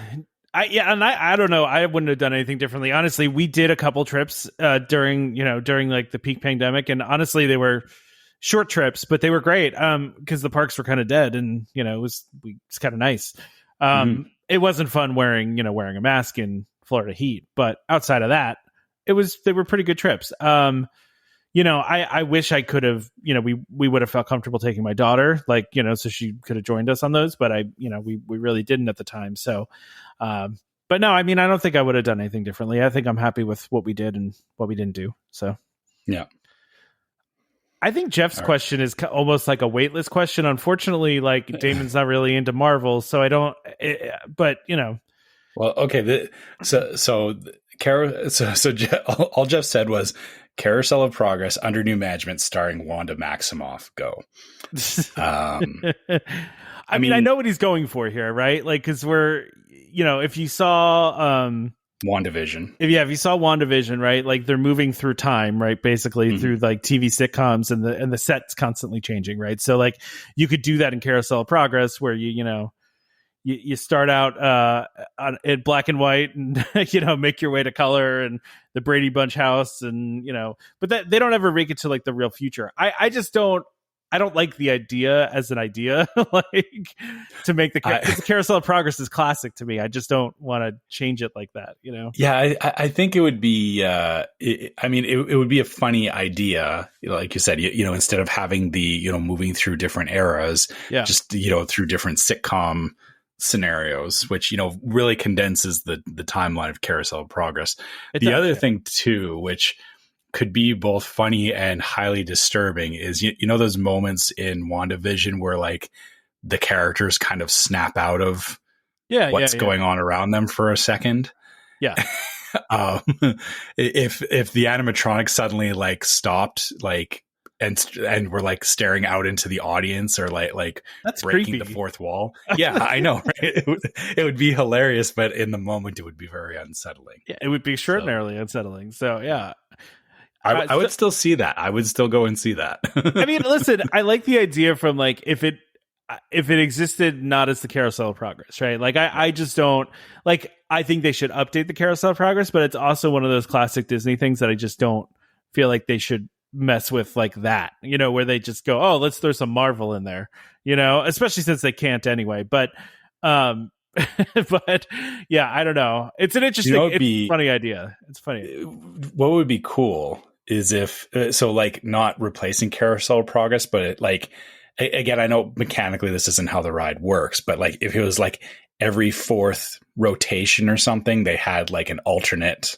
I don't know. I wouldn't have done anything differently. Honestly, we did a couple trips during like the peak pandemic, and honestly, they were short trips, but they were great because the parks were kind of dead, and it was kind of nice. It wasn't fun wearing a mask in Florida heat, but outside of that, they were pretty good trips. I wish I could have, we would have felt comfortable taking my daughter, so she could have joined us on those, but we really didn't at the time. So, but no, I mean, I don't think I would have done anything differently. I think I'm happy with what we did and what we didn't do. So, yeah. I think Jeff's question is almost like a waitlist question. Unfortunately, like Damon's not really into Marvel, so I don't, but Well, okay. All Jeff said was, Carousel of Progress under new management starring Wanda Maximoff. Go. I mean, I know what he's going for here, right? Like, because we're, if you saw WandaVision. If you saw WandaVision, right? Like they're moving through time, right? Basically through like TV sitcoms, and the set's constantly changing, right? So like you could do that in Carousel of Progress, where you start out in black and white, and make your way to color and the Brady Bunch house, and but they don't ever make it to like the real future. I just don't. I don't like the idea as an idea, like to make the Carousel of Progress is classic to me. I just don't want to change it like that, Yeah, I think it would be. It would be a funny idea, like you said. Instead of having the moving through different eras, just through different sitcom scenarios, which really condenses the timeline of Carousel of Progress. The other thing too, which could be both funny and highly disturbing, is those moments in WandaVision where like the characters kind of snap out of what's going on around them for a second. Yeah. If the animatronics suddenly like stopped, like and we're like staring out into the audience or like That's breaking creepy. the fourth wall. Yeah, I know, right? It would be hilarious, but in the moment it would be very unsettling. Yeah, it would be extraordinarily unsettling. So yeah. I would still see that. I would still go and see that. I mean, listen, I like the idea from like if it existed not as the Carousel of Progress, right? Like I just don't like. I think they should update the Carousel of Progress, but it's also one of those classic Disney things that I just don't feel like they should mess with like that. You know, where they just go, oh, let's throw some Marvel in there. You know, especially since they can't anyway. But but yeah, I don't know. It's an interesting, funny idea. It's funny. What would be cool is if so like not replacing Carousel of Progress, but it, like again, I know mechanically this isn't how the ride works, but like if it was like every fourth rotation or something, they had like an alternate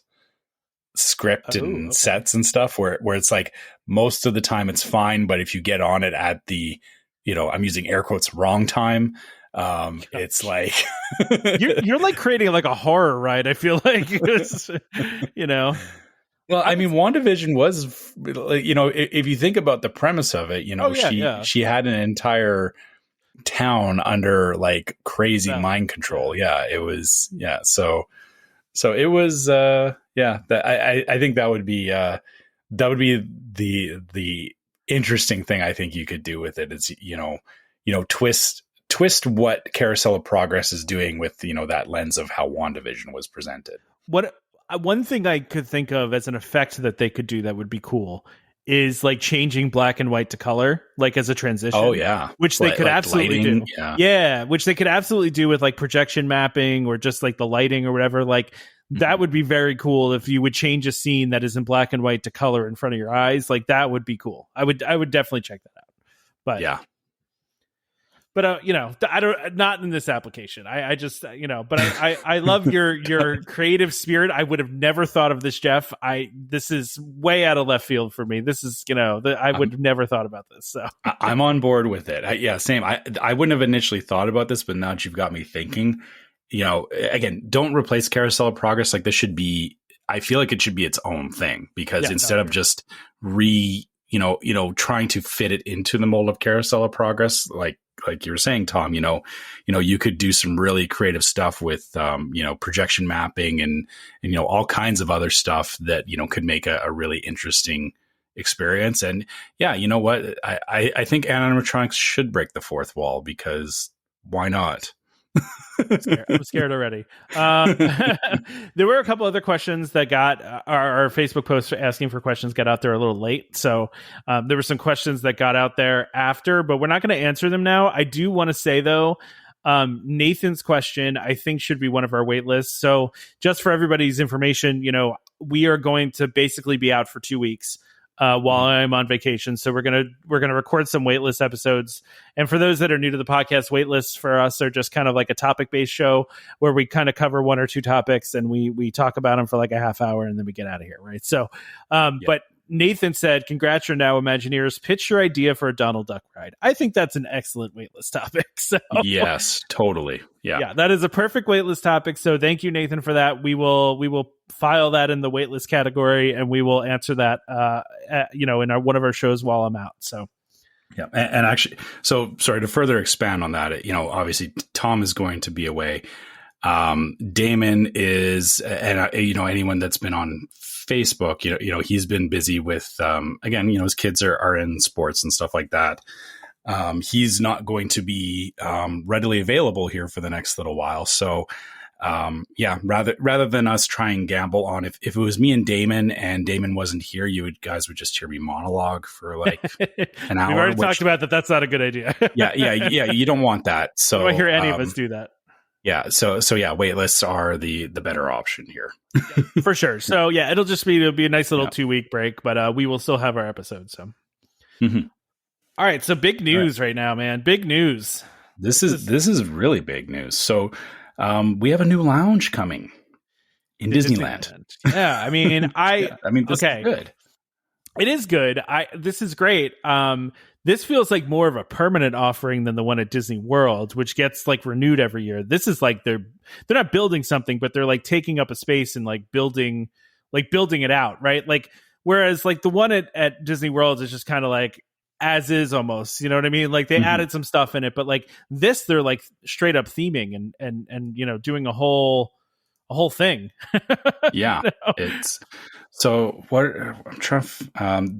script and sets and stuff where it's like most of the time it's fine, but if you get on it at the, you know, I'm using air quotes, wrong time, it's like you're like creating like a horror ride. I feel like you know. Well, I mean, WandaVision was, you know, if you think about the premise of it, you know, she had an entire town under like crazy mind control. Yeah, it was. Yeah, so it was. I think that would be the interesting thing I think you could do with it is you know twist what Carousel of Progress is doing with, you know, that lens of how WandaVision was presented. One thing I could think of as an effect that they could do that would be cool is like changing black and white to color, like as a transition. Oh yeah, which they could absolutely lighting, do. Yeah, which they could absolutely do with like projection mapping or just like the lighting or whatever. Like that would be very cool if you would change a scene that is in black and white to color in front of your eyes. Like that would be cool. I would definitely check that out. But yeah. But you know, I don't. Not in this application. I just, you know. But I love your creative spirit. I would have never thought of this, Jeff. This is way out of left field for me. This is, you know, I would have never thought about this. So I'm on board with it. Yeah, same. I wouldn't have initially thought about this, but now that you've got me thinking, you know, again, don't replace Carousel of Progress. Like this should be. I feel like it should be its own thing because instead of just you know, trying to fit it into the mold of Carousel of Progress, like you were saying, Tom, you know, you could do some really creative stuff with, you know, projection mapping and, you know, all kinds of other stuff that, you know, could make a really interesting experience. And yeah, you know what? I think animatronics should break the fourth wall because why not? I'm scared already. There were a couple other questions that got our Facebook post asking for questions got out there a little late. So there were some questions that got out there after, but we're not going to answer them now. I do want to say though, Nathan's question, I think should be one of our wait lists. So just for everybody's information, you know, we are going to basically be out for 2 weeks. While I'm on vacation. So we're gonna record some waitlist episodes. And for those that are new to the podcast, waitlists for us are just kind of like a topic-based show where we kind of cover one or two topics and we talk about them for like a half hour and then we get out of here, right? So but Nathan said, congrats, you're now Imagineers. Pitch your idea for a Donald Duck ride. I think that's an excellent waitlist topic. So yes, totally. Yeah, that is a perfect waitlist topic. So thank you, Nathan, for that. We will file that in the waitlist category and we will answer that, you know, in one of our shows while I'm out. So. Yeah. And actually, so sorry to further expand on that, you know, obviously Tom is going to be away. Damon is, and you know, anyone that's been on Facebook, you know, he's been busy with, again, you know, his kids are in sports and stuff like that. He's not going to be, readily available here for the next little while. So, yeah, rather than us try and gamble on if it was me and Damon wasn't here, guys would just hear me monologue for like an hour. We've already talked about that. That's not a good idea. yeah. You don't want that. So I don't hear any of us do that. Yeah. So yeah, wait lists are the better option here. For sure. So yeah, it'll be a nice little 2 week break, but we will still have our episode. So, All right. So big news right now, man. Big news. This is really big news. So, we have a new lounge coming in Disneyland. Yeah. I mean, this is good. It is good. This is great. This feels like more of a permanent offering than the one at Disney World, which gets like renewed every year. This is like they're not building something, but they're like taking up a space and like building it out, right? Like Whereas like the one at Disney World is just kind of like as is almost, you know what I mean? Like they added some stuff in it, but like this, they're like straight up theming and you know, doing a whole thing. Yeah. You know? It's so what I'm trying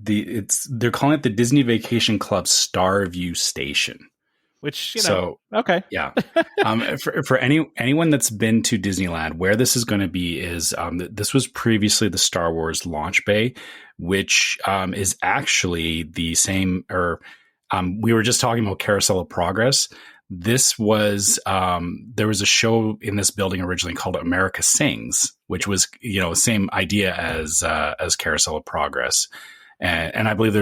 to, they're calling it the Disney Vacation Club Starview Station. Which, you know, okay. Yeah. For anyone that's been to Disneyland, where this is going to be is this was previously the Star Wars launch bay, which is actually the same, or we were just talking about Carousel of Progress. This was there was a show in this building originally called America Sings, which was, you know, same idea as Carousel of Progress, and I believe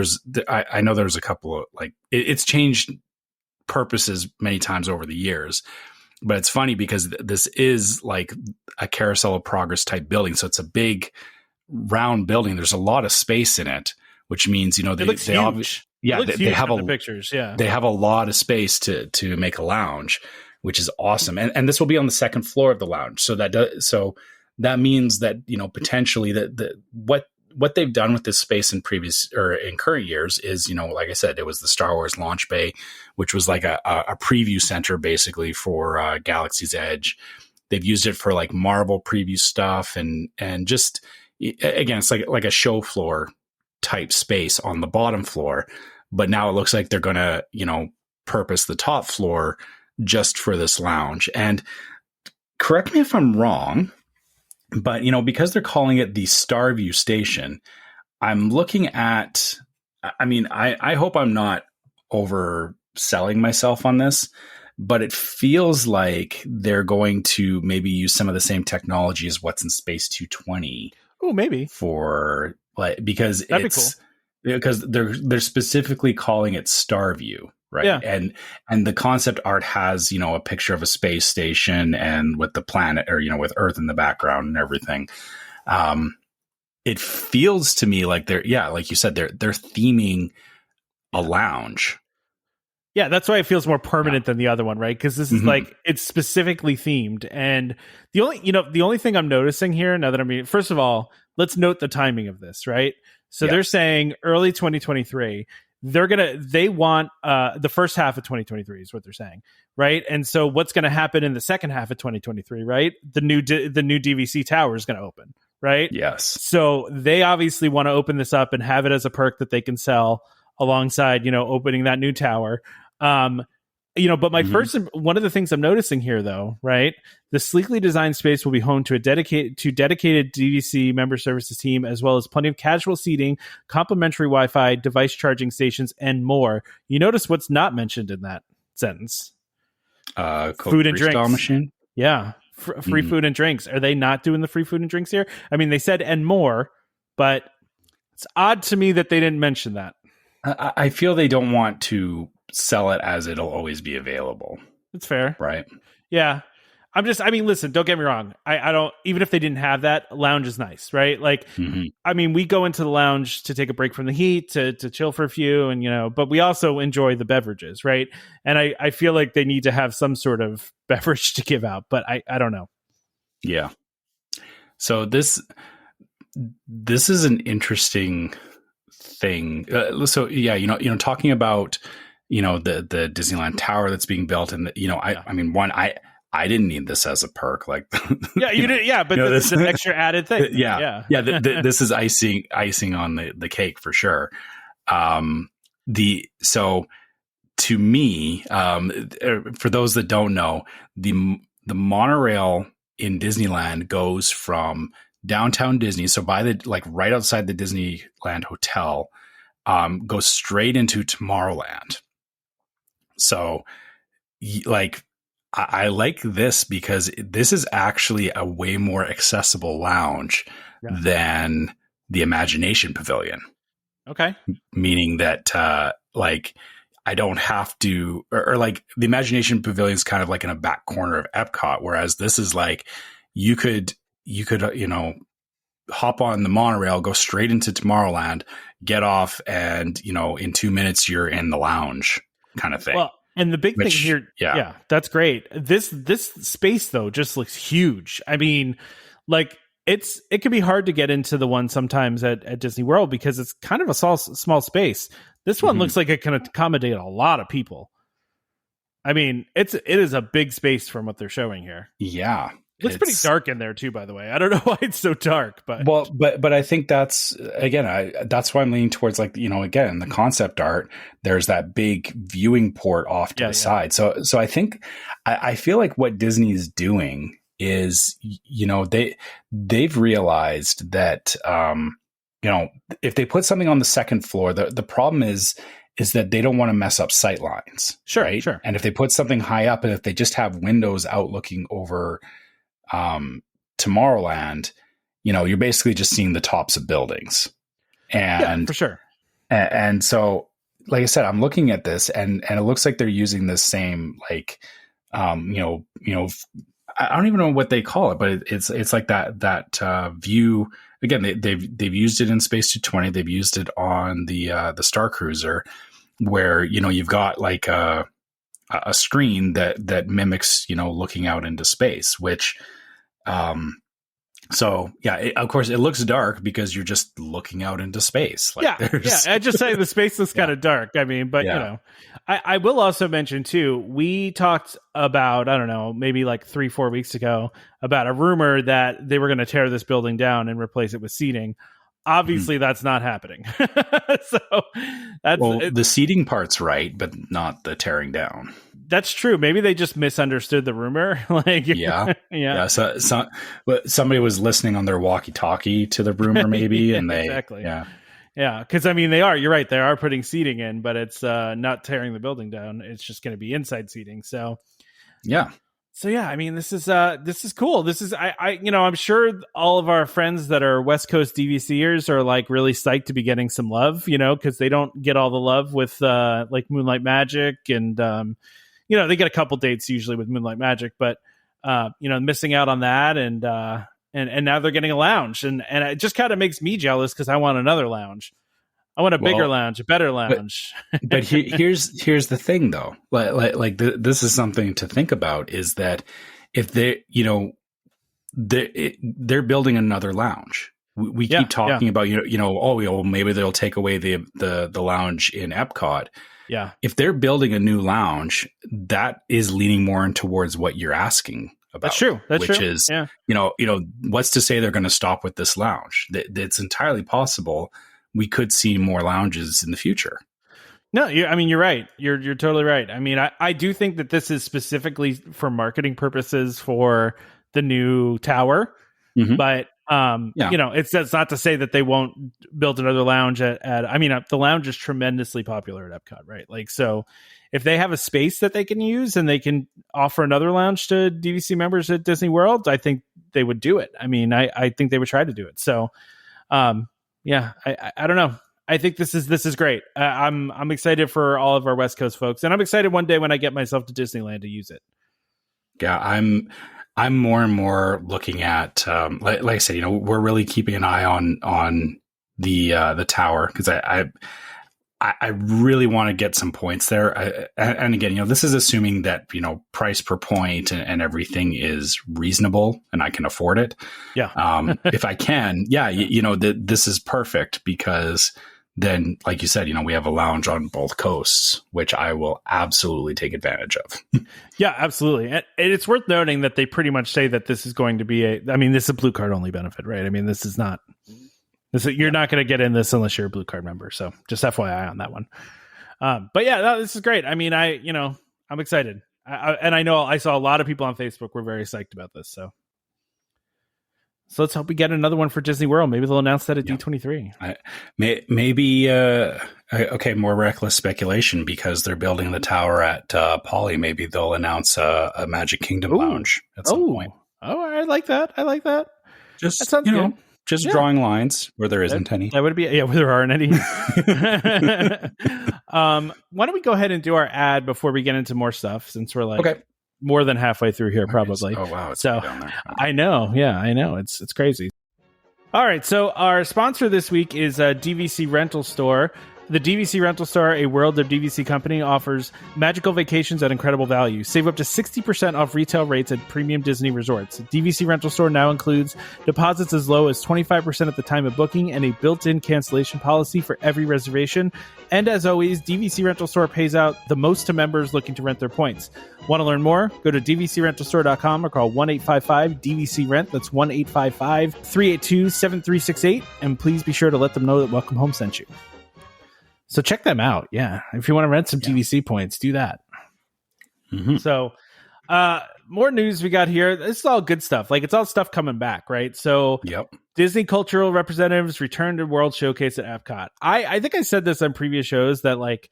I know there's a couple of like it's changed purposes many times over the years, but it's funny because this is like a Carousel of Progress type building, so it's a big round building. There's a lot of space in it, which means, you know, they obviously, yeah, they have the pictures. Yeah, they have a lot of space to make a lounge, which is awesome. And this will be on the second floor of the lounge, so that means that, you know, potentially that what they've done with this space in previous or in current years is, you know, like I said, it was the Star Wars launch bay, which was like a preview center basically for Galaxy's Edge. They've used it for like Marvel preview stuff and just, again, it's like a show floor type space on the bottom floor. But now it looks like they're going to, you know, purpose the top floor just for this lounge. And correct me if I'm wrong, but, you know, because they're calling it the Starview Station, I'm looking at, I mean, I hope I'm not overselling myself on this, but it feels like they're going to maybe use some of the same technology as what's in Space 220. Oh, maybe. For like, because that'd it's be cool. Because they're specifically calling it Starview. Right. Yeah. And the concept art has, you know, a picture of a space station and with the planet, or, you know, with Earth in the background and everything. It feels to me like like you said, they're theming a lounge. Yeah, that's why it feels more permanent than the other one, right? Because this is like, it's specifically themed. And the only thing I'm noticing here, now that first of all, let's note the timing of this, right? So they're saying early 2023. They want the first half of 2023 is what they're saying, right? And so what's going to happen in the second half of 2023, right? The new DVC tower is going to open, right? Yes. So they obviously want to open this up and have it as a perk that they can sell alongside, you know, opening that new tower. You know, but one of the things I'm noticing here, though, right? The sleekly designed space will be home to a dedicated DVC member services team, as well as plenty of casual seating, complimentary Wi-Fi, device charging stations, and more. You notice what's not mentioned in that sentence? Food and drinks. Machine? Yeah, free food and drinks. Are they not doing the free food and drinks here? I mean, they said and more, but it's odd to me that they didn't mention that. I feel they don't want to sell it as it'll always be available. That's fair. Right. Yeah. Listen, don't get me wrong. I don't, even if they didn't have that, lounge is nice, right? Like, I mean, we go into the lounge to take a break from the heat, to chill for a few, and, you know, but we also enjoy the beverages, right? And I feel like they need to have some sort of beverage to give out, but I don't know. Yeah. So this is an interesting thing. So yeah, you know, talking about, you know, the Disneyland Tower that's being built, and you know, I mean, I didn't need this as a perk, like yeah, you did, yeah, but you know, this is an extra added thing. Yeah. This is icing on the cake for sure. So to me, for those that don't know, the monorail in Disneyland goes from downtown Disney, so right outside the Disneyland Hotel, goes straight into Tomorrowland. So, like, I like this because this is actually a way more accessible lounge than the Imagination Pavilion. Okay. Meaning that, like, I don't have to, or like the Imagination Pavilion is kind of like in a back corner of Epcot, whereas this is like, you could, you know, hop on the monorail, go straight into Tomorrowland, get off, and, you know, in 2 minutes you're in the lounge kind of thing. Well, and the big thing here, yeah, that's great. This space though just looks huge. I mean, like, it can be hard to get into the one sometimes at Disney World because it's kind of a small space. This one looks like it can accommodate a lot of people. I mean, it is a big space from what they're showing here. Yeah. It looks pretty dark in there too, by the way. I don't know why it's so dark, but but I think that's that's why I'm leaning towards, like, you know, again, the concept art. There's that big viewing port off to the side. So I think I feel like what Disney is doing is, you know, they've realized that you know, if they put something on the second floor, the problem is that they don't want to mess up sight lines. Sure, right? Sure. And if they put something high up, and if they just have windows out looking over Tomorrowland, you know, you're basically just seeing the tops of buildings. And for sure. And so, like I said, I'm looking at this and it looks like they're using this same, like, you know, I don't even know what they call it, but it's like that view. Again, they've used it in Space 220. They've used it on the Star Cruiser, where, you know, you've got like a screen that mimics, you know, looking out into space, which, so yeah, of course it looks dark because you're just looking out into space. Like, I just say the space looks kind of dark. I mean, but you know, I will also mention too, we talked about, I don't know, maybe like 3-4 weeks ago about a rumor that they were going to tear this building down and replace it with seating. Obviously, that's not happening. So the seating part's right, but not the tearing down. That's true. Maybe they just misunderstood the rumor. Like, yeah. So somebody was listening on their walkie-talkie to the rumor, maybe, and they exactly. Yeah. Because I mean, you're right. They are putting seating in, but it's not tearing the building down. It's just going to be inside seating. So yeah. So yeah, I mean, this is cool. This is you know, I'm sure all of our friends that are West Coast DVCers are like really psyched to be getting some love, you know, because they don't get all the love with like Moonlight Magic, and you know, they get a couple dates usually with Moonlight Magic, but you know, missing out on that, and now they're getting a lounge, and it just kind of makes me jealous because I want another lounge. I want a bigger lounge, a better lounge. But here's the thing, though. This is something to think about: is that if they, you know, they're building another lounge. We keep talking about, you know, maybe they'll take away the lounge in Epcot. Yeah. If they're building a new lounge, that is leaning more in towards what you're asking about. That's true. Which is, you know, what's to say they're going to stop with this lounge? It's entirely possible we could see more lounges in the future. No, I mean, you're right. You're totally right. I mean, I do think that this is specifically for marketing purposes for the new tower, but you know, that's not to say that they won't build another lounge at I mean, the lounge is tremendously popular at Epcot, right? Like, so if they have a space that they can use and they can offer another lounge to DVC members at Disney World, I think they would do it. I mean, I think they would try to do it. So, yeah, I don't know. I think this is great. I'm excited for all of our West Coast folks, and I'm excited one day when I get myself to Disneyland to use it. Yeah, I'm more and more looking at, like I said, you know, we're really keeping an eye on the tower, because I really want to get some points there. And again, you know, this is assuming that, you know, price per point and everything is reasonable and I can afford it. Yeah. If I can, you know, this is perfect, because then, like you said, you know, we have a lounge on both coasts, which I will absolutely take advantage of. Yeah, absolutely. And it's worth noting that they pretty much say that this is going to be this is a Blue Card only benefit, right? I mean, this is not... you're not going to get in this unless you're a Blue Card member. So just FYI on that one. But yeah, this is great. I mean, I'm excited. And I know I saw a lot of people on Facebook were very psyched about this. So let's hope we get another one for Disney World. Maybe they'll announce that at D23. Maybe, okay, more reckless speculation, because they're building the tower at Poly. Maybe they'll announce a Magic Kingdom lounge at some point. Oh, I like that. Just, that sounds good. Just drawing lines where there isn't any. That would be, where there aren't any. Why don't we go ahead and do our ad before we get into more stuff, since we're like more than halfway through here, probably. Oh, wow. So down there. I know. Yeah, I know. It's crazy. All right. So our sponsor this week is DVC Rental Store. The DVC Rental Store, a World of DVC company, offers magical vacations at incredible value. Save up to 60% off retail rates at premium Disney resorts. DVC Rental Store now includes deposits as low as 25% at the time of booking and a built-in cancellation policy for every reservation. And as always, DVC Rental Store pays out the most to members looking to rent their points. Want to learn more? Go to dvcrentalstore.com or call 1-855-DVC-RENT. That's 1-855-382-7368. And please be sure to let them know that Welcome Home sent you. So check them out. Yeah. If you want to rent some DVC points, do that. Mm-hmm. So more news we got here. This is all good stuff. Like, it's all stuff coming back, right? So Disney cultural representatives return to World Showcase at Epcot. I think I said this on previous shows that, like,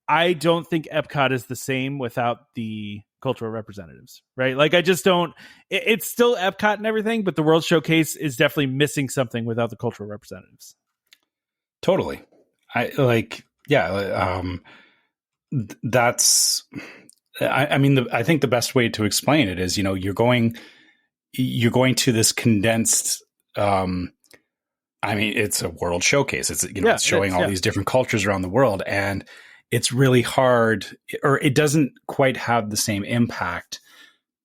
I don't think Epcot is the same without the cultural representatives, right? Like, I just don't. It's still Epcot and everything, but the World Showcase is definitely missing something without the cultural representatives. Totally. That's. I mean, I think the best way to explain it is, you're going to this condensed. I mean, it's a World Showcase. It's it's showing all these different cultures around the world, and it's really hard, or it doesn't quite have the same impact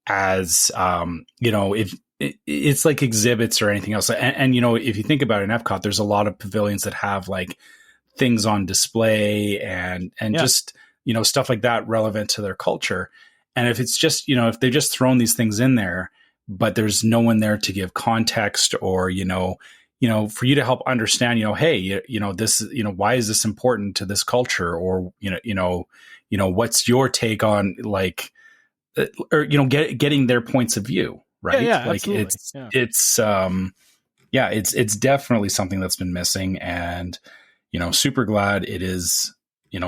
as if it's like exhibits or anything else. And if you think about it, in Epcot, there's a lot of pavilions that have like things on display and just stuff like that relevant to their culture. And if it's just if they've just thrown these things in there, but there's no one there to give context or for you to help understand, hey, this, why is this important to this culture? Or, what's your take on, like, or, getting their points of view, right? Yeah, like it's definitely something that's been missing, and, super glad it is,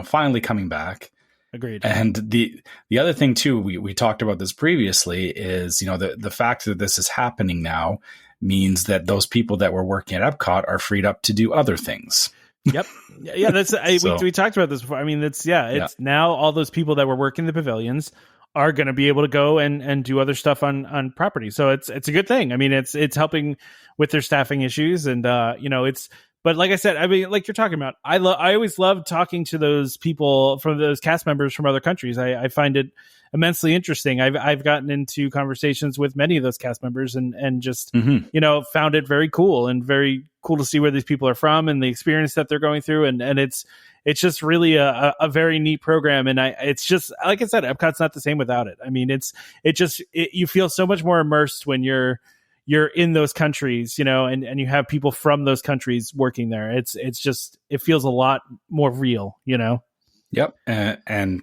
finally coming back. Agreed. And the other thing too, we talked about this previously, is, the fact that this is happening now means that those people that were working at Epcot are freed up to do other things. Yep. Yeah. That's, we talked about this before. I mean, it's now all those people that were working the pavilions are going to be able to go and do other stuff on property. So it's a good thing. I mean, it's helping with their staffing issues, and but like I said, I mean, like you're talking about, I always love talking to those people, from those cast members from other countries. I find it immensely interesting. I've gotten into conversations with many of those cast members and just, found it very cool to see where these people are from and the experience that they're going through. And it's just really a very neat program. And it's just, like I said, Epcot's not the same without it. I mean, you feel so much more immersed when you're in those countries, and you have people from those countries working there. It feels a lot more real, Yep. And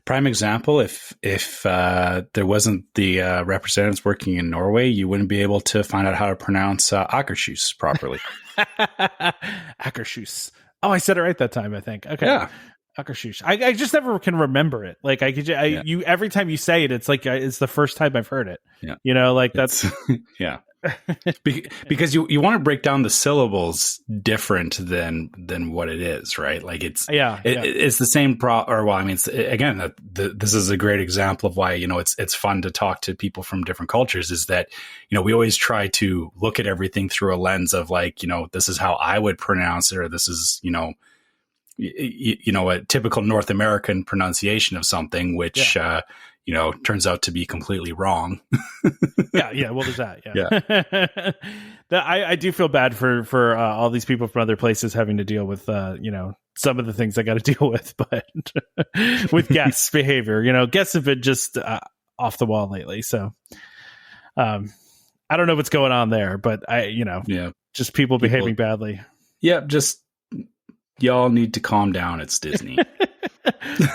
prime example, if there wasn't the representatives working in Norway, you wouldn't be able to find out how to pronounce Akershus properly. Akershus. Oh, I said it right that time, I think. Okay. Yeah. Akershus. I just never can remember it. Like, you every time you say it, it's like it's the first time I've heard it. Yeah. That's yeah. Because you want to break down the syllables different than what it is, right? Like it's the same this is a great example of why it's fun to talk to people from different cultures. Is that we always try to look at everything through a lens of like this is how I would pronounce it, or this is a typical North American pronunciation of something, which turns out to be completely wrong. yeah. Well, there's that. Yeah. I do feel bad for all these people from other places having to deal with some of the things I got to deal with, but with guest behavior, guests have been just off the wall lately. So I don't know what's going on there, but just people behaving badly. Yeah, just. Y'all need to calm down. It's Disney.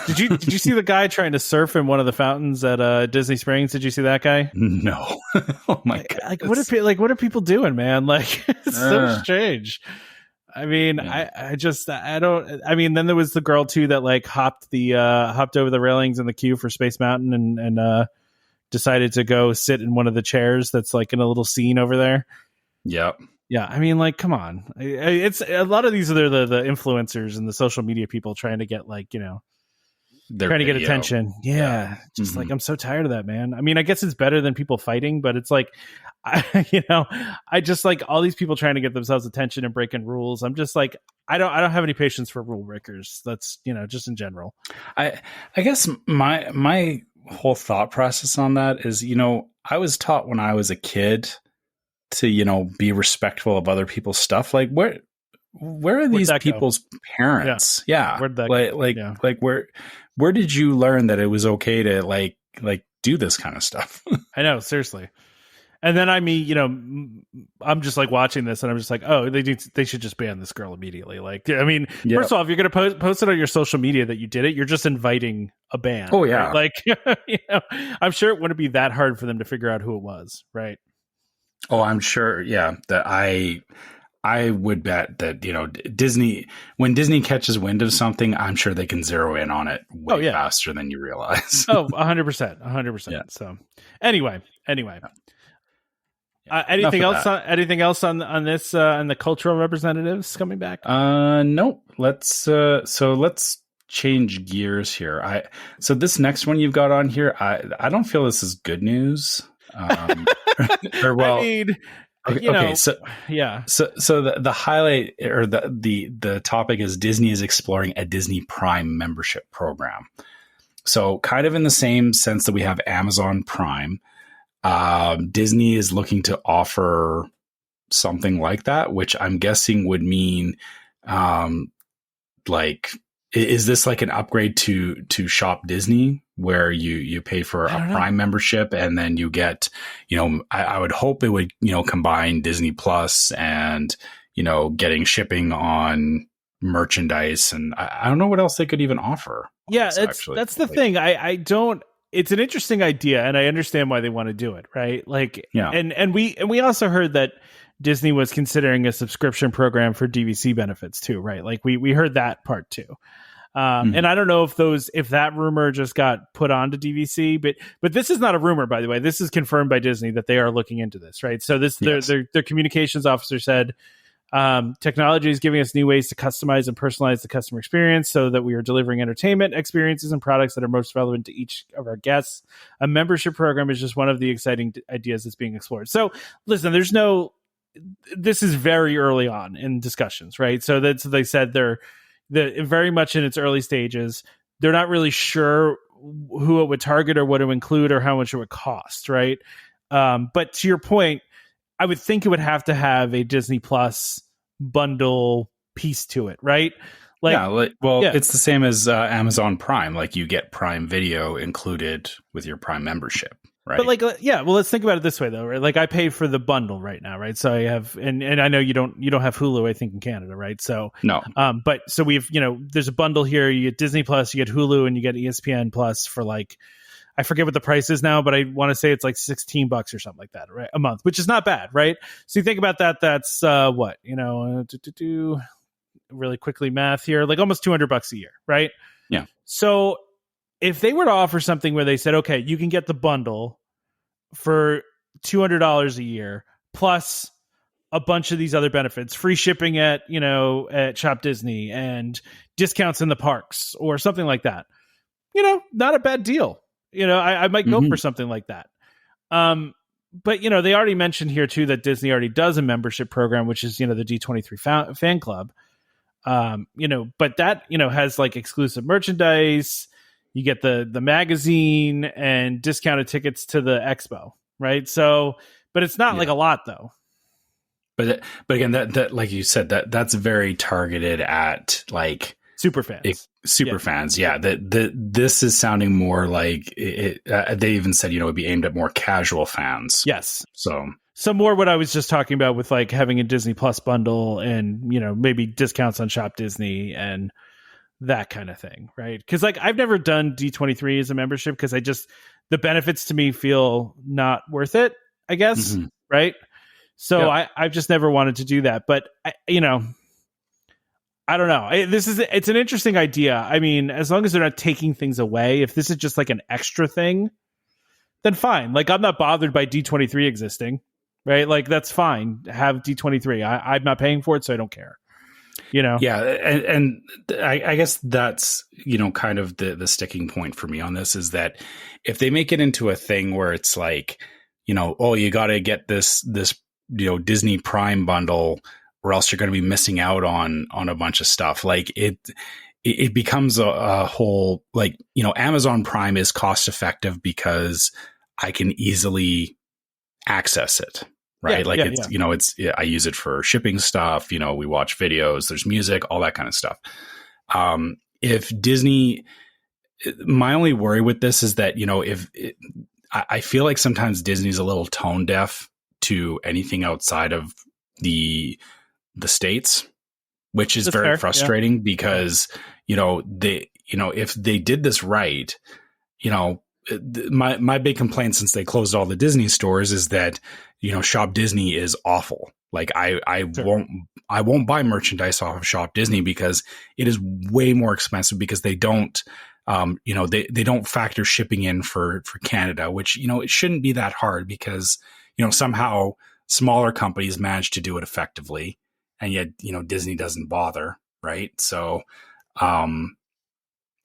Did you see the guy trying to surf in one of the fountains at Disney Springs? Did you see that guy? No. Oh my god! What are people doing, man? Like, it's so strange. I mean, I don't. I mean, then there was the girl too that like hopped over the railings in the queue for Space Mountain and decided to go sit in one of the chairs that's like in a little scene over there. Yep. Yeah, I mean, like, come on. It's a lot of these are the influencers and the social media people trying to get like, trying to get attention. Yeah. Just like, I'm so tired of that, man. I mean, I guess it's better than people fighting, but it's like, I just like all these people trying to get themselves attention and breaking rules. I'm just like, I don't have any patience for rule breakers. That's, just in general. I guess my whole thought process on that is, I was taught when I was a kid to, be respectful of other people's stuff. Like where are these people's parents? Yeah. Where'd that go? Like where did you learn that it was okay to like do this kind of stuff? I know, seriously. And then I'm just like watching this and I'm just like, oh, they should just ban this girl immediately. Like, I mean, first of all, if you're going to post it on your social media that you did it, you're just inviting a ban. Oh yeah. Right? Like, I'm sure it wouldn't be that hard for them to figure out who it was. Right. Oh, I'm sure. Yeah. That I would bet that, Disney, when Disney catches wind of something, I'm sure they can zero in on it way faster than you realize. 100%. 100%. Yeah. So anyway. Anything else on this and the cultural representatives coming back? Nope. Let's change gears here. So this next one you've got on here, I don't feel this is good news. Or well, I mean, okay. So the highlight or the topic is Disney is exploring a Disney Prime membership program. So kind of in the same sense that we have Amazon Prime. Disney is looking to offer something like that, which I'm guessing would mean, is this like an upgrade to Shop Disney where you pay for a Prime membership and then you get, I would hope it would, combine Disney Plus and, getting shipping on merchandise. And I don't know what else they could even offer. Yeah, that's the thing. I don't. It's an interesting idea, and I understand why they want to do it, right? Like, yeah. And we also heard that Disney was considering a subscription program for DVC benefits too, right? Like we heard that part too. And I don't know if that rumor just got put onto DVC, but this is not a rumor, by the way. This is confirmed by Disney that they are looking into this, right? So their communications officer said, technology is giving us new ways to customize and personalize the customer experience so that we are delivering entertainment, experiences, and products that are most relevant to each of our guests. A membership program is just one of the exciting ideas that's being explored. So listen, this is very early on in discussions, right? So they said they're very much in its early stages. They're not really sure who it would target or what it would include or how much it would cost, right? But to your point, I would think it would have to have a Disney Plus bundle piece to it, right? It's the same as Amazon Prime. Like you get Prime Video included with your Prime membership, right? But let's think about it this way though, right? Like I pay for the bundle right now, right? So I have, and I know you don't have Hulu, I think in Canada, right? So no, but so we've, there's a bundle here. You get Disney Plus, you get Hulu, and you get ESPN Plus for like, I forget what the price is now, but I want to say it's like $16 or something like that, right? A month, which is not bad, right? So you think about that. That's what, really quickly math here, like almost $200 a year, right? Yeah. So if they were to offer something where they said, okay, you can get the bundle for $200 a year plus a bunch of these other benefits, free shipping at Shop Disney and discounts in the parks or something like that, not a bad deal. I might go for something like that. But, they already mentioned here, too, that Disney already does a membership program, which is, the D23 fan club. But that, has like exclusive merchandise. You get the magazine and discounted tickets to the expo. Right. So, but it's not like a lot, though. But again, that like you said, that's very targeted at like super fans. Fans, yeah. This is sounding more like it. They even said, it'd be aimed at more casual fans. Yes. So more what I was just talking about with like having a Disney Plus bundle and maybe discounts on Shop Disney and that kind of thing, right? Because like I've never done D23 as a membership because the benefits to me feel not worth it, I guess, right? So I've just never wanted to do that, but I don't know. It's an interesting idea. I mean, as long as they're not taking things away, if this is just like an extra thing, then fine. Like I'm not bothered by D23 existing, right? Like that's fine. Have D23. I'm not paying for it, so I don't care. Yeah, and I guess that's kind of the sticking point for me on this is that if they make it into a thing where it's like, oh, you got to get this Disney Prime bundle, or else you're going to be missing out on a bunch of stuff. Like it becomes a whole, like, Amazon Prime is cost effective because I can easily access it. Right. I use it for shipping stuff. We watch videos, there's music, all that kind of stuff. If Disney, my only worry with this is that, I feel like sometimes Disney's a little tone deaf to anything outside of the States, which is very frustrating because, if they did this right, my big complaint since they closed all the Disney stores is that, Shop Disney is awful. Like I won't buy merchandise off of Shop Disney because it is way more expensive because they don't, they don't factor shipping in for Canada, which, it shouldn't be that hard because, somehow smaller companies manage to do it effectively. And yet, Disney doesn't bother. Right. So,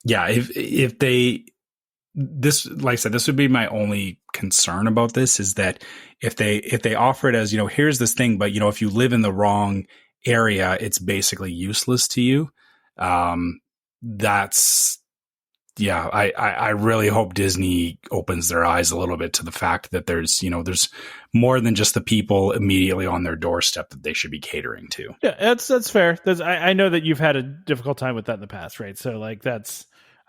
if they, like I said, this would be my only concern about this is that if they offer it as, here's this thing, but if you live in the wrong area, it's basically useless to you. I really hope Disney opens their eyes a little bit to the fact that there's more than just the people immediately on their doorstep that they should be catering to. Yeah, that's fair. I know that you've had a difficult time with that in the past, right? So like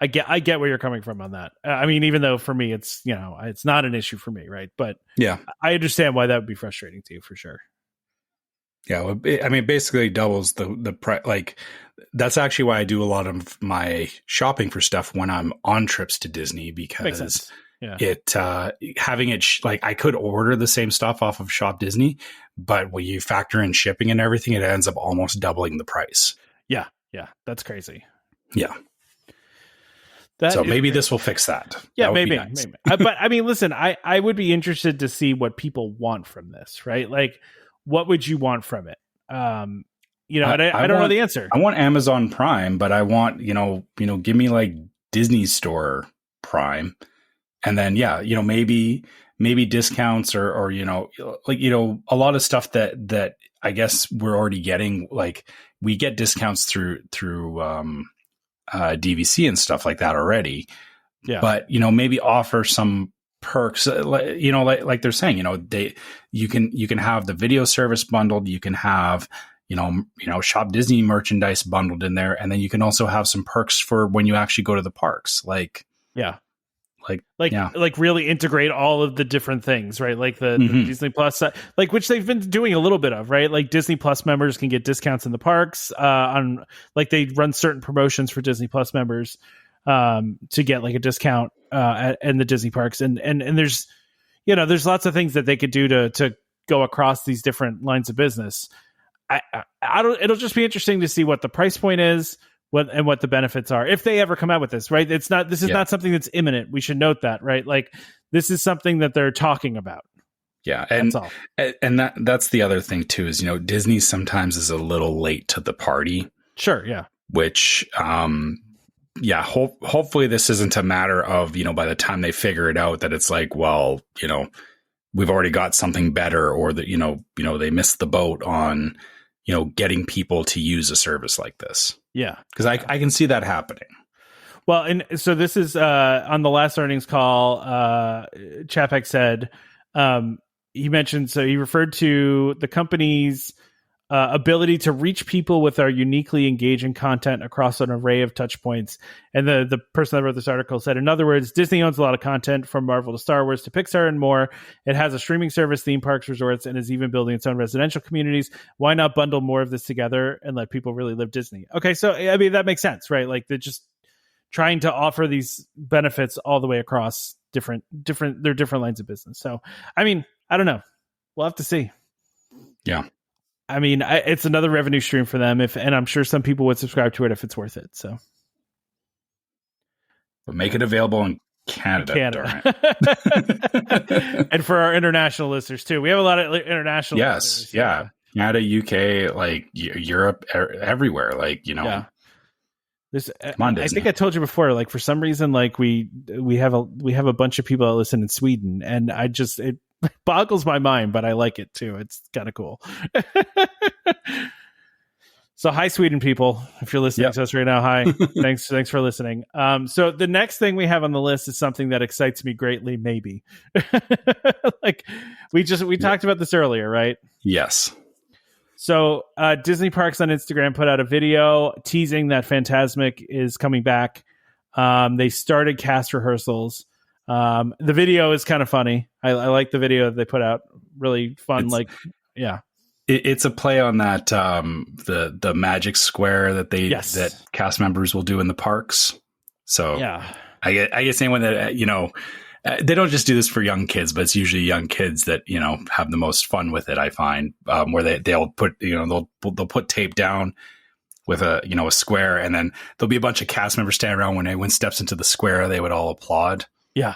I get where you're coming from on that. I mean, even though for me, it's, it's not an issue for me. Right. But yeah, I understand why that would be frustrating to you for sure. Yeah. Well, I mean, basically doubles the price. Like that's actually why I do a lot of my shopping for stuff when I'm on trips to Disney, because having it like I could order the same stuff off of Shop Disney, but when you factor in shipping and everything, it ends up almost doubling the price. Yeah. Yeah. That's crazy. Yeah. So maybe this will fix that. Yeah, that maybe. Nice. Maybe. But I mean, listen, I would be interested to see what people want from this, right? Like, what would you want from it? I don't know the answer. I want Amazon Prime, but I want, give me like Disney Store Prime. And then, maybe discounts or a lot of stuff that I guess we're already getting, like we get discounts through DVC and stuff like that already. Yeah. But, maybe offer some perks, like they're saying, you can have the video service bundled. You can have, Shop Disney merchandise bundled in there. And then you can also have some perks for when you actually go to the parks. Like really integrate all of the different things, right? Like the Disney Plus, which they've been doing a little bit of, right? Like Disney Plus members can get discounts in the parks on, like they run certain promotions for Disney Plus members to get like a discount in the Disney parks. And there's, there's lots of things that they could do to go across these different lines of business. It'll just be interesting to see what the price point is, what the benefits are if they ever come out with this, right? This is not something that's imminent. We should note that, right? Like this is something that they're talking about. Yeah. And that's all. And that's the other thing too, is, Disney sometimes is a little late to the party. Sure. Yeah. Which, hopefully this isn't a matter of, by the time they figure it out that it's like, well, we've already got something better, or that, they missed the boat on, getting people to use a service like this. Yeah. Because I can see that happening. Well, and so this is on the last earnings call, Chapek said, he mentioned, so he referred to the company's ability to reach people with our uniquely engaging content across an array of touch points. And the person that wrote this article said, in other words, Disney owns a lot of content from Marvel to Star Wars to Pixar and more. It has a streaming service, theme parks, resorts, and is even building its own residential communities. Why not bundle more of this together and let people really live Disney? Okay, so I mean, that makes sense, right? Like they're just trying to offer these benefits all the way across different lines of business. So, I mean, I don't know. We'll have to see. Yeah. I mean, it's another revenue stream for them, and I'm sure some people would subscribe to it if it's worth it. So, but make it available in Canada. And for our international listeners too, we have a lot of international. Yes, listeners. yeah. Canada, UK, like Europe, everywhere. Like, Yeah. come on, Disney. I think I told you before, like for some reason, like we have a bunch of people that listen in Sweden, and it boggles my mind, but I like it too. It's kind of cool. So hi, Sweden people, if you're listening to us right now, hi. Thanks for listening. So the next thing we have on the list is something that excites me greatly, maybe. Like we talked about this earlier, right? Yes. So Disney Parks on Instagram put out a video teasing that Fantasmic is coming back. They started cast rehearsals. The video is kind of funny. I like the video that they put out. Really fun. It's a play on that the magic square that that cast members will do in the parks. So I guess anyone that they don't just do this for young kids, but it's usually young kids that have the most fun with it. I find where they'll put they'll put tape down with a square, and then there'll be a bunch of cast members standing around. When anyone steps into the square, they would all applaud. Yeah.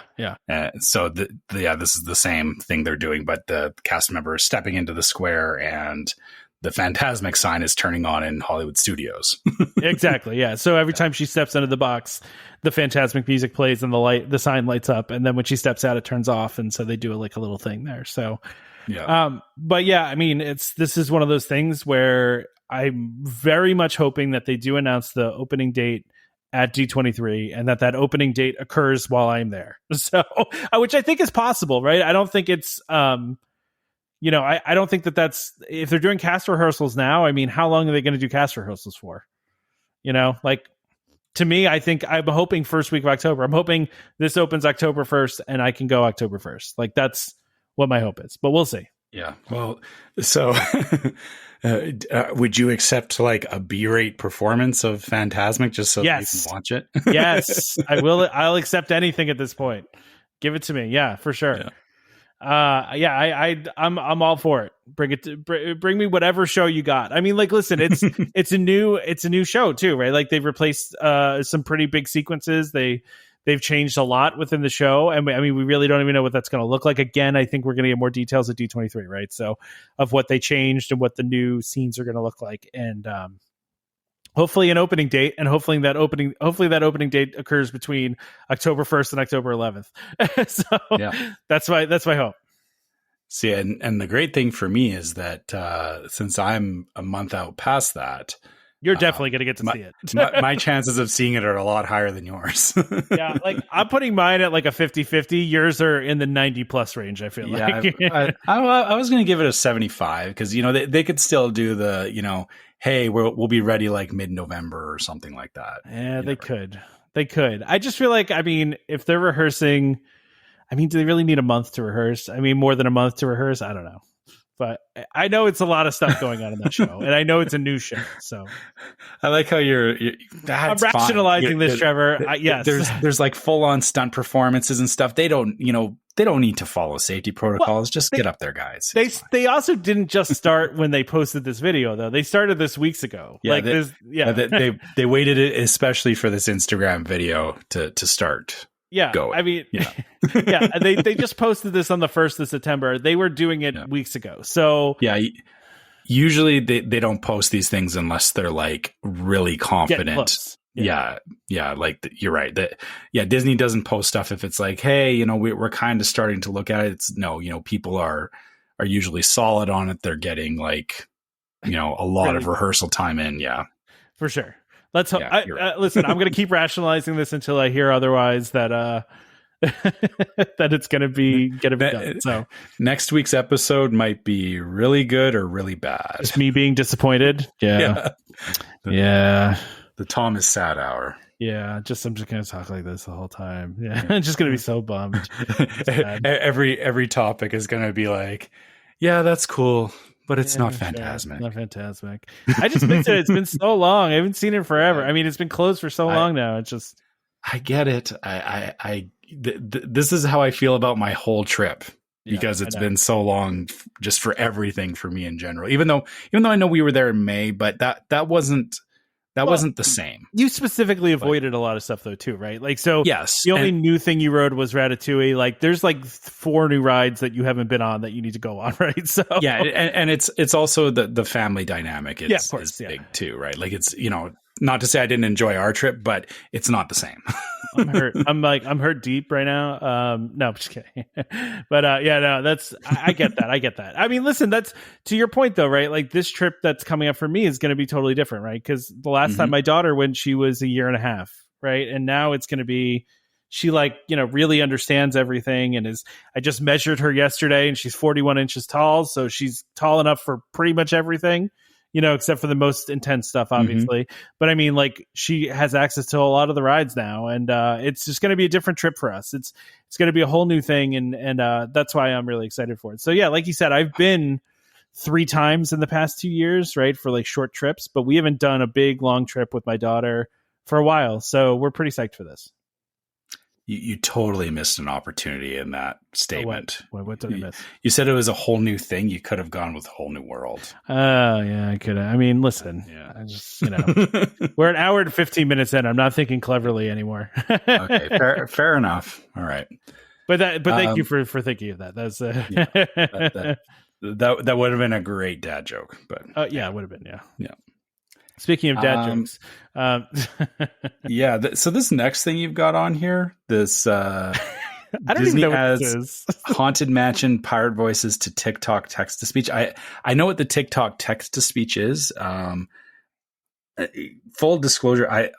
So this is the same thing they're doing, but the cast member is stepping into the square, and the Fantasmic sign is turning on in Hollywood Studios. Exactly. Yeah. So every time she steps into the box, the Fantasmic music plays and the sign lights up. And then when she steps out, it turns off. And so they do a little thing there. So, but yeah, I mean, this is one of those things where I'm very much hoping that they do announce the opening date at D23 and that opening date occurs while I'm there. So, which I think is possible, right? I don't think it's, I don't think that's, if they're doing cast rehearsals now, I mean, how long are they going to do cast rehearsals for? To me, I think I'm hoping first week of October. I'm hoping this opens October 1st and I can go October 1st. Like that's what my hope is, but we'll see. Yeah. Well, so would you accept like a B-rate performance of Fantasmic just so that you can watch it? Yes, I will. I'll accept anything at this point. Give it to me. Yeah, for sure. I'm all for it. Bring me whatever show you got. I mean, like, listen, it's a new show too, right? Like they've replaced some pretty big sequences. They've changed a lot within the show, and we really don't even know what that's going to look like. Again, I think we're going to get more details at D23, right? So of what they changed and what the new scenes are going to look like, and hopefully an opening date, and hopefully that opening date occurs between October 1st and October 11th. So that's my hope. See, and the great thing for me is that since I'm a month out past that, you're definitely going to get to see it. my chances of seeing it are a lot higher than yours. Yeah, like I'm putting mine at like a 50-50. Yours are in the 90+ range, I feel like. I was going to give it a 75 because, they could still do the, hey, we'll be ready like mid-November or something like that. Yeah, they could. I just feel like, if they're rehearsing, do they really need a month to rehearse? More than a month to rehearse? I don't know. But I know it's a lot of stuff going on in that show, and I know it's a new show. So I like how I'm rationalizing this, Trevor. Yes, there's like full on stunt performances and stuff. They don't need to follow safety protocols. Just get up there, guys. They also didn't just start when they posted this video, though. They started this weeks ago. Yeah, they waited it especially for this Instagram video to start. Yeah, going. They just posted this on the 1st of September. They were doing it weeks ago. So usually they don't post these things unless they're like really confident. Like you're right. Disney doesn't post stuff if it's like, hey, we're kind of starting to look at it. It's people are usually solid on it. They're getting like, a lot of rehearsal time in. Yeah, for sure. Let's hope. Listen, I'm going to keep rationalizing this until I hear otherwise that that it's going to be done. So next week's episode might be really good or really bad. Just me being disappointed. Yeah. The Tom is sad hour. Yeah, I'm just going to talk like this the whole time. Yeah, I'm just going to be so bummed. Every topic is going to be like, yeah, that's cool. But it's not Fantasmic. Not Fantasmic. I just missed it. It's been so long. I haven't seen it forever. It's been closed for so long now. It's just. I get it. This is how I feel about my whole trip because it's been so long, just for everything for me in general. Even though I know we were there in May, but that wasn't That wasn't the same. You specifically avoided a lot of stuff though too, right? Like, so yes, the only new thing you rode was Ratatouille. Like, there's like 4 new rides that you haven't been on that you need to go on, right? So yeah, and it's also the family dynamic. It's, of course, big too, right? Like, it's, not to say I didn't enjoy our trip, but it's not the same. I'm hurt. I'm hurt deep right now. No, I'm just kidding. But I get that. I get that. I mean, listen, that's to your point though, right? Like, this trip that's coming up for me is going to be totally different, right? Because the last time my daughter went, she was a year and a half, right? And now it's going to be, she really understands everything and I just measured her yesterday and she's 41 inches tall. So she's tall enough for pretty much everything. Except for the most intense stuff, obviously. But I mean, like, she has access to a lot of the rides now, and it's just going to be a different trip for us. It's going to be a whole new thing, and that's why I'm really excited for it. So yeah, like you said, I've been 3 times in the past 2 years, right, for like short trips, but we haven't done a big long trip with my daughter for a while, so we're pretty psyched for this. You totally missed an opportunity in that statement. What did I miss? You said it was a whole new thing. You could have gone with a whole new world. Oh, yeah, I could have. I mean, listen, I just, we're an hour and 15 minutes in. I'm not thinking cleverly anymore. Okay, fair enough. All right. But thank you for thinking of that. That's that would have been a great dad joke. But it would have been. Yeah. Speaking of dad jokes, so this next thing you've got on here, this I don't Disney even know what has this is. Haunted Mansion pirate voices to TikTok text to speech. I know what the TikTok text to speech is. Full disclosure, I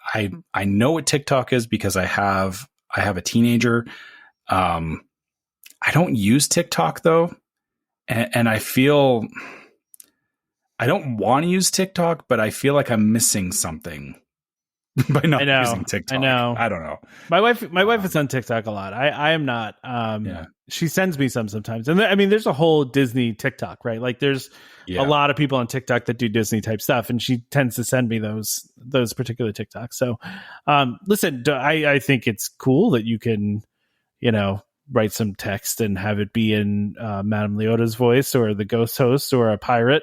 know what TikTok is because I have a teenager. I don't use TikTok though, and I feel. I don't want to use TikTok, but I feel like I'm missing something by not using TikTok. I know. I don't know. My wife is on TikTok a lot. I am not. She sends me sometimes. And there's a whole Disney TikTok, right? Like, there's a lot of people on TikTok that do Disney type stuff, and she tends to send me those particular TikToks. So, listen, I think it's cool that you can, write some text and have it be in Madame Leota's voice or the ghost host or a pirate.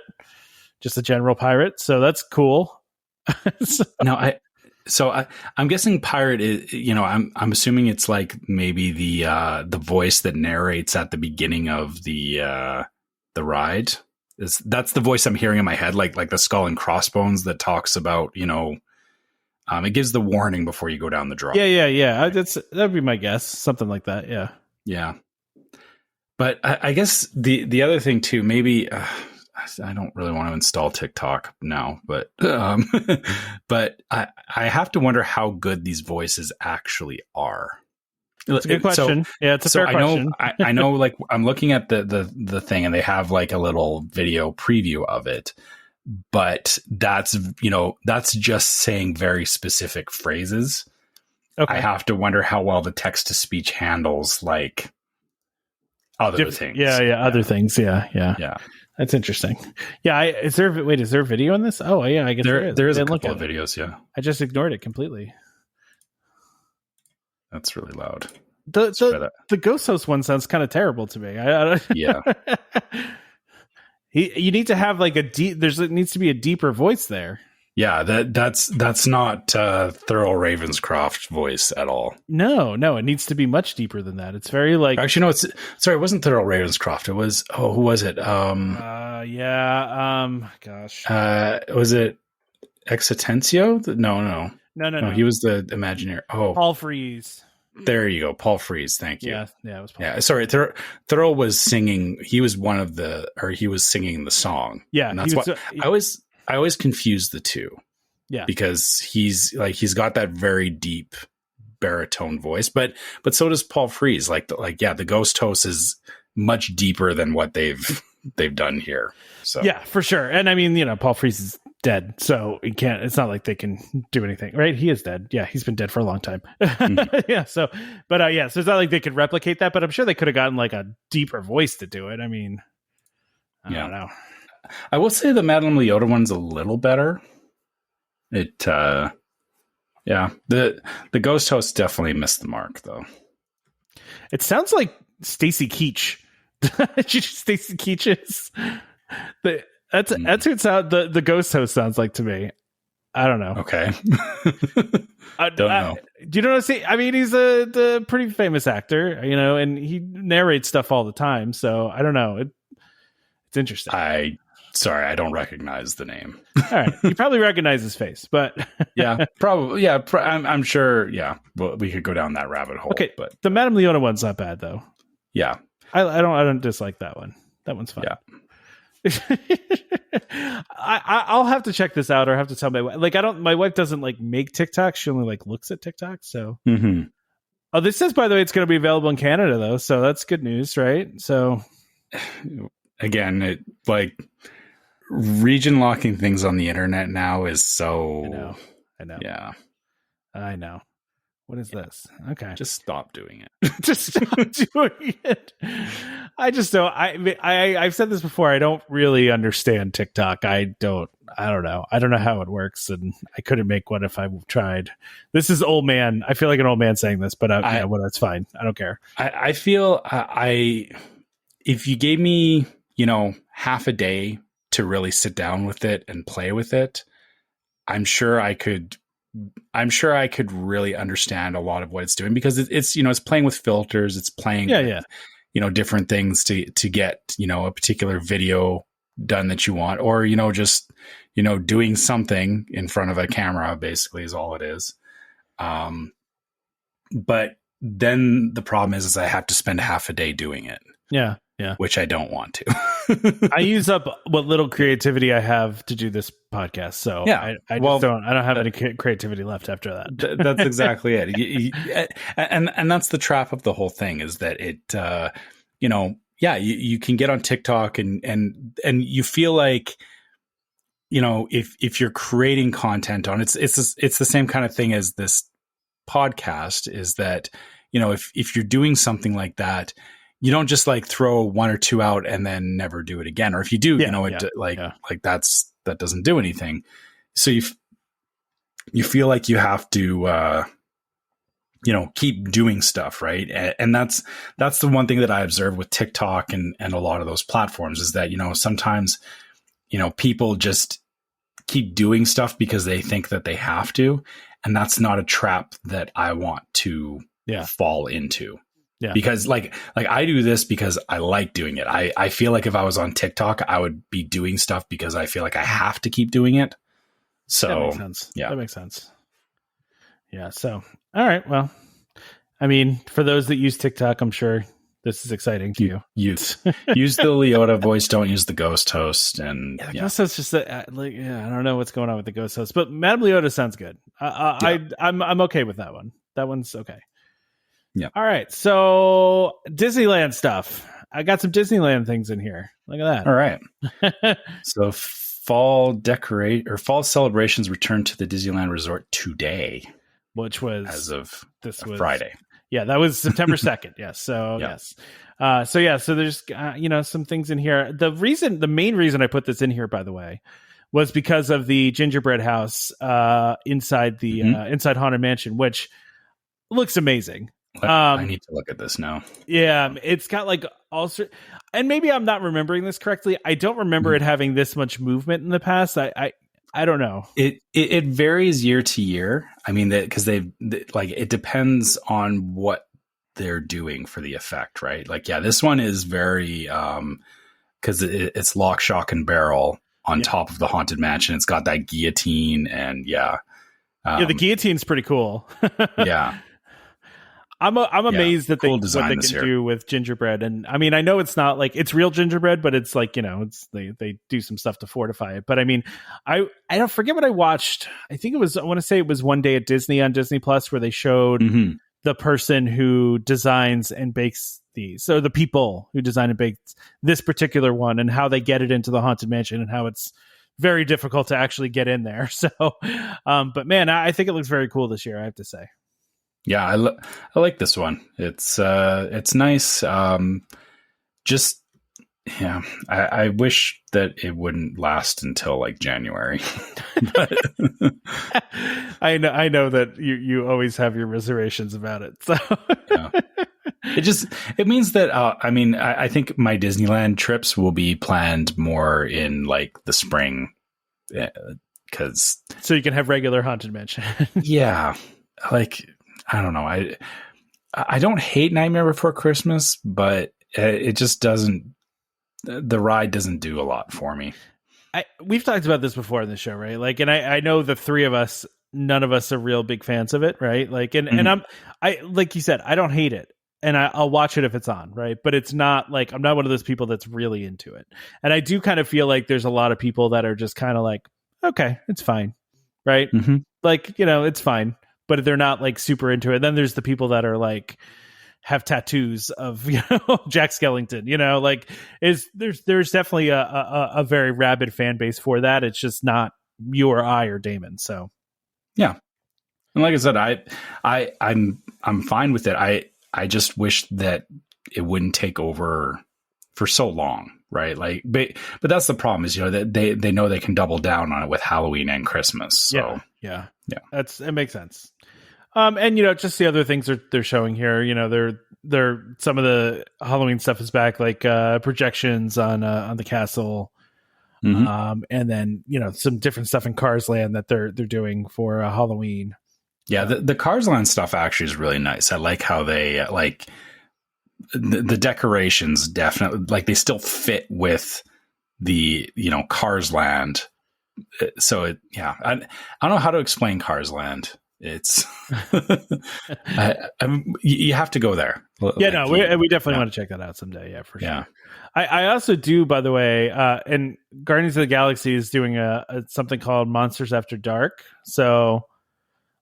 Just a general pirate, so that's cool. I'm guessing pirate is, I'm assuming it's like maybe the voice that narrates at the beginning of the ride. That's the voice I'm hearing in my head, like the Skull and Crossbones that talks about, it gives the warning before you go down the drop. Yeah. That'd be my guess, something like that. Yeah. But I guess the other thing too, maybe. I don't really want to install TikTok now, but but I have to wonder how good these voices actually are. It's a good question. It's a fair question. I know. Like, I'm looking at the thing, and they have like a little video preview of it, but that's just saying very specific phrases. Okay. I have to wonder how well the text to speech handles like other things. Other things. Yeah. That's interesting. Yeah. Is there a video on this? Oh yeah, I guess there is a couple of videos. Yeah. I just ignored it completely. That's really loud. The ghost host one sounds kind of terrible to me. Yeah. You need to have like it needs to be a deeper voice there. Yeah, that's not Thurl Ravenscroft voice at all. No, it needs to be much deeper than that. It's very like actually no, it wasn't Thurl Ravenscroft. It was who was it? Gosh, was it Existencio? No. He was the Imagineer. Oh, Paul Frees. There you go, Paul Frees. Thank you. Yeah, it was Paul. Yeah, sorry, Thurl was singing. He was he was singing the song. Yeah, and that's why I always confuse the two. Yeah. Because he's got that very deep baritone voice, but so does Paul Frees. The ghost host is much deeper than what they've done here. So yeah, for sure. And Paul Frees is dead, so it's not like they can do anything, right? He is dead. Yeah, he's been dead for a long time. Mm-hmm. Yeah. So it's not like they could replicate that, but I'm sure they could have gotten like a deeper voice to do it. I don't know. I will say the Madame Leota one's a little better. The ghost host definitely missed the mark, though. It sounds like Stacy Keach. Stacy Keach is that's what the ghost host sounds like to me. I don't know. Okay. Don't know. Do you know what I'm saying? I mean, he's a pretty famous actor, and he narrates stuff all the time. So I don't know. It's interesting. Sorry, I don't recognize the name. All right. You probably recognize his face, but yeah, probably. Yeah. I'm sure. Yeah. Well, we could go down that rabbit hole. Okay. But the Madame Leota one's not bad though. Yeah. I don't dislike that one. That one's fine. Yeah. I'll have to check this out, or have to tell my wife. Like, my wife doesn't like make TikTok. She only like looks at TikTok. So, Oh, this says, by the way, it's going to be available in Canada though. So that's good news, right? So again, it like region locking things on the internet now is so. I know. Yeah. I know. What is this? Okay. Just stop doing it. Just stop doing it. I just don't. I've said this before. I don't really understand TikTok. I don't know. I don't know how it works, and I couldn't make one if I tried. This is old man. I feel like an old man saying this, but well, that's fine. I don't care. I feel if you gave me, half a day to really sit down with it and play with it, I'm sure I could really understand a lot of what it's doing, because it's it's playing with filters, it's playing with, different things to get, a particular video done that you want, or, just, doing something in front of a camera basically is all it is. But then the problem is I have to spend half a day doing it. Yeah. Which I don't want to. I use up what little creativity I have to do this podcast. So I don't have any creativity left after that. That's exactly it. And that's the trap of the whole thing, is that it, you can get on TikTok and you feel like, if you're creating content on it's the same kind of thing as this podcast, is that, if you're doing something like that, you don't just like throw one or two out and then never do it again. Or if you do, that doesn't do anything. So you feel like you have to, keep doing stuff. Right. And that's the one thing that I observed with TikTok and a lot of those platforms, is that, sometimes, people just keep doing stuff because they think that they have to. And that's not a trap that I want to fall into. Yeah. Because like I do this because I like doing it. I feel like if I was on TikTok, I would be doing stuff because I feel like I have to keep doing it. So that makes sense. Yeah, that makes sense. Yeah. So, all right. Well, I mean, for those that use TikTok, I'm sure this is exciting to you. Use the Leota voice. Don't use the ghost host. And I guess that's just I don't know what's going on with the ghost host, but Madame Leota sounds good. I'm okay with that one. That one's okay. Yeah. All right. So Disneyland stuff. I got some Disneyland things in here. Look at that. All right. So fall celebrations return to the Disneyland Resort today, which was as of Friday. Yeah, that was September 2nd. Yes. So yes. So there's some things in here. The main reason I put this in here, by the way, was because of the gingerbread house inside the inside Haunted Mansion, which looks amazing. I need to look at this now. Yeah, it's got like also, and maybe I'm not remembering this correctly. I don't remember it having this much movement in the past. I don't know. It varies year to year. I mean, because it depends on what they're doing for the effect, right? Like, yeah, this one is very because it's lock, shock, and barrel on top of the Haunted Mansion. It's got that guillotine, and the guillotine's pretty cool. Yeah. I'm amazed that what they can do with gingerbread. And I mean, I know it's not like it's real gingerbread, but it's like, it's they do some stuff to fortify it. But I mean, I don't forget what I watched. I think I want to say it was One Day at Disney on Disney Plus, where they showed the person who designs and bakes these. So the people who design and bake this particular one, and how they get it into the Haunted Mansion, and how it's very difficult to actually get in there. So, but man, I think it looks very cool this year, I have to say. Yeah, I like this one. It's nice. I wish that it wouldn't last until like January. But I know that you always have your reservations about it. So yeah. It means that I think my Disneyland trips will be planned more in like the spring because so you can have regular Haunted Mansion. yeah, like I don't know, I don't hate Nightmare Before Christmas, but it just doesn't. The ride doesn't do a lot for me. We've talked about this before in the show, right? Like, and I know the three of us, none of us are real big fans of it, right? Like, and I like you said, I don't hate it, and I'll watch it if it's on, right? But it's not like I'm not one of those people that's really into it, and I do kind of feel like there's a lot of people that are just kind of like, okay, it's fine, right? Mm-hmm. Like, it's fine, but they're not like super into it. Then there's the people that are like have tattoos of Jack Skellington, like there's definitely a very rabid fan base for that. It's just not you or I or Damon. So yeah, and like I said, I'm fine with it. I just wish that it wouldn't take over for so long, right? Like, but that's the problem is that they know they can double down on it with Halloween and Christmas. So yeah, it makes sense. And just the other things they're showing here, they're some of the Halloween stuff is back, like projections on the castle, and then some different stuff in Cars Land that they're doing for Halloween. Yeah, the Cars Land stuff actually is really nice. I like how they like the decorations. Definitely, like they still fit with the Cars Land. So I don't know how to explain Cars Land. It's you have to go there. Yeah, we definitely want to check that out someday. Yeah, for sure. Yeah. I also do, by the way, and Guardians of the Galaxy is doing something called Monsters After Dark. So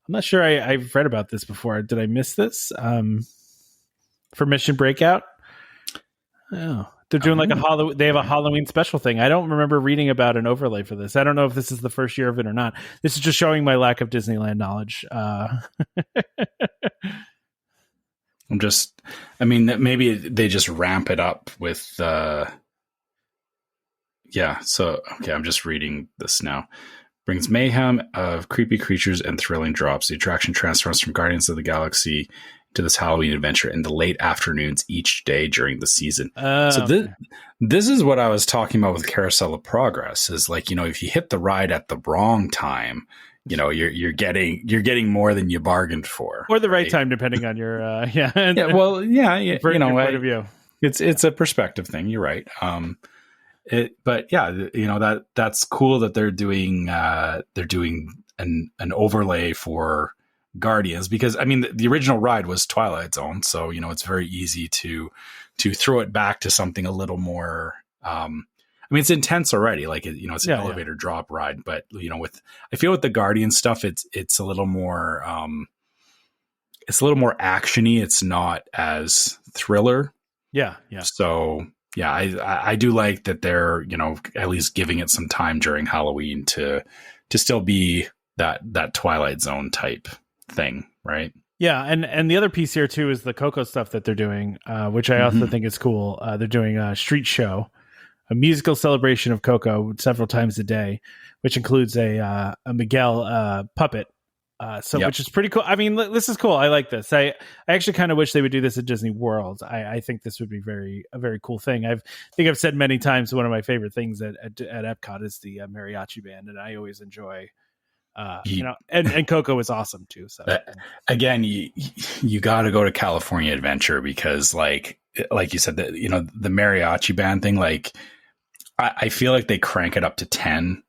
I'm not sure I've read about this before. Did I miss this? For Mission Breakout? Oh, they're doing like they have a Halloween special thing. I don't remember reading about an overlay for this. I don't know if this is the first year of it or not. This is just showing my lack of Disneyland knowledge. Maybe they just ramp it up with, So, okay, I'm just reading this now. Brings mayhem of creepy creatures and thrilling drops. The attraction transforms from Guardians of the Galaxy to this Halloween adventure in the late afternoons each day during the season. This is what I was talking about with Carousel of Progress is like, if you hit the ride at the wrong time, you're getting more than you bargained for. Or the right time, depending on your, point of view. It's a perspective thing. You're right. That's cool that they're doing an overlay for Guardians, because the original ride was Twilight Zone, so it's very easy to throw it back to something a little more it's intense already, like it's an elevator drop ride, but I feel with the Guardian stuff it's a little more actiony. It's not as thriller. So I do like that they're at least giving it some time during Halloween to still be that Twilight Zone type thing, right? Yeah, and the other piece here too is the Coco stuff that they're doing, which I also think is cool. They're doing a street show, a musical celebration of Coco several times a day, which includes a Miguel puppet. Which is pretty cool. This is cool. I like this. I actually kind of wish they would do this at Disney World. I think this would be a very cool thing. I think I've said many times one of my favorite things at Epcot is the mariachi band, and I always enjoy. And Coco is awesome too. So again, you got to go to California Adventure because, like you said, that the mariachi band thing. Like, I feel like they crank it up to 10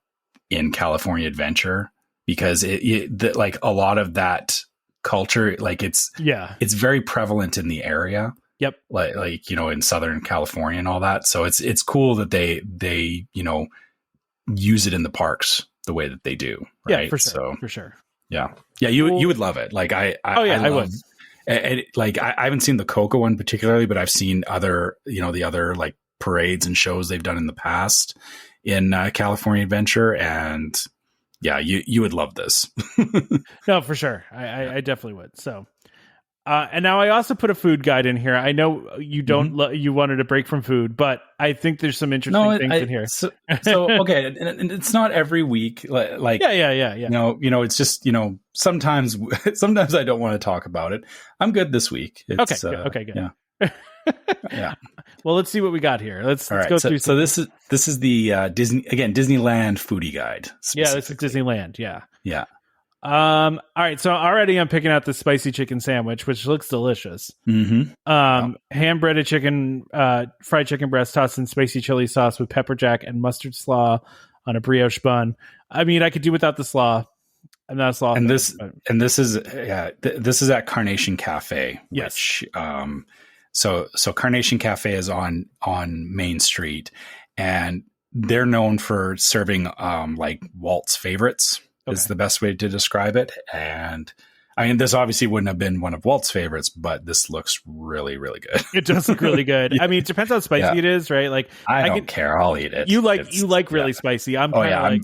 in California Adventure because like a lot of that culture, like it's very prevalent in the area. Yep. Like in Southern California and all that. So it's cool that they use it in the parks the way that they do, right? Yeah, for sure. So, for sure. Yeah. You would love it. Like I would. Like I haven't seen the Coco one particularly, but I've seen other, the other like parades and shows they've done in the past in California Adventure, and you would love this. No, for sure. I definitely would. So, and now I also put a food guide in here. I know you don't, you wanted a break from food, but I think there's some interesting things in here. So okay. And it's not every week. Like, yeah. It's just, sometimes I don't want to talk about it. I'm good this week. Okay, good. Yeah. Yeah. Well, let's see what we got here. Let's go through. So this is the Disneyland foodie guide. Yeah, this is Disneyland. Yeah. Yeah. All right. So already I'm picking out the spicy chicken sandwich, which looks delicious. Mm-hmm. Hand-breaded chicken, fried chicken breast tossed in spicy chili sauce with pepper jack and mustard slaw on a brioche bun. I mean, I could do without the slaw. I'm not a slaw. And this is at Carnation Cafe. Yes. Which, so Carnation Cafe is on Main Street, and they're known for serving like Walt's favorites. Is the best way to describe it. And I mean, this obviously wouldn't have been one of Walt's favorites, but this looks really, really good. It does look really good. I mean, it depends how spicy it is, right? Like, I don't care. I'll eat it. You like really spicy. I'm down.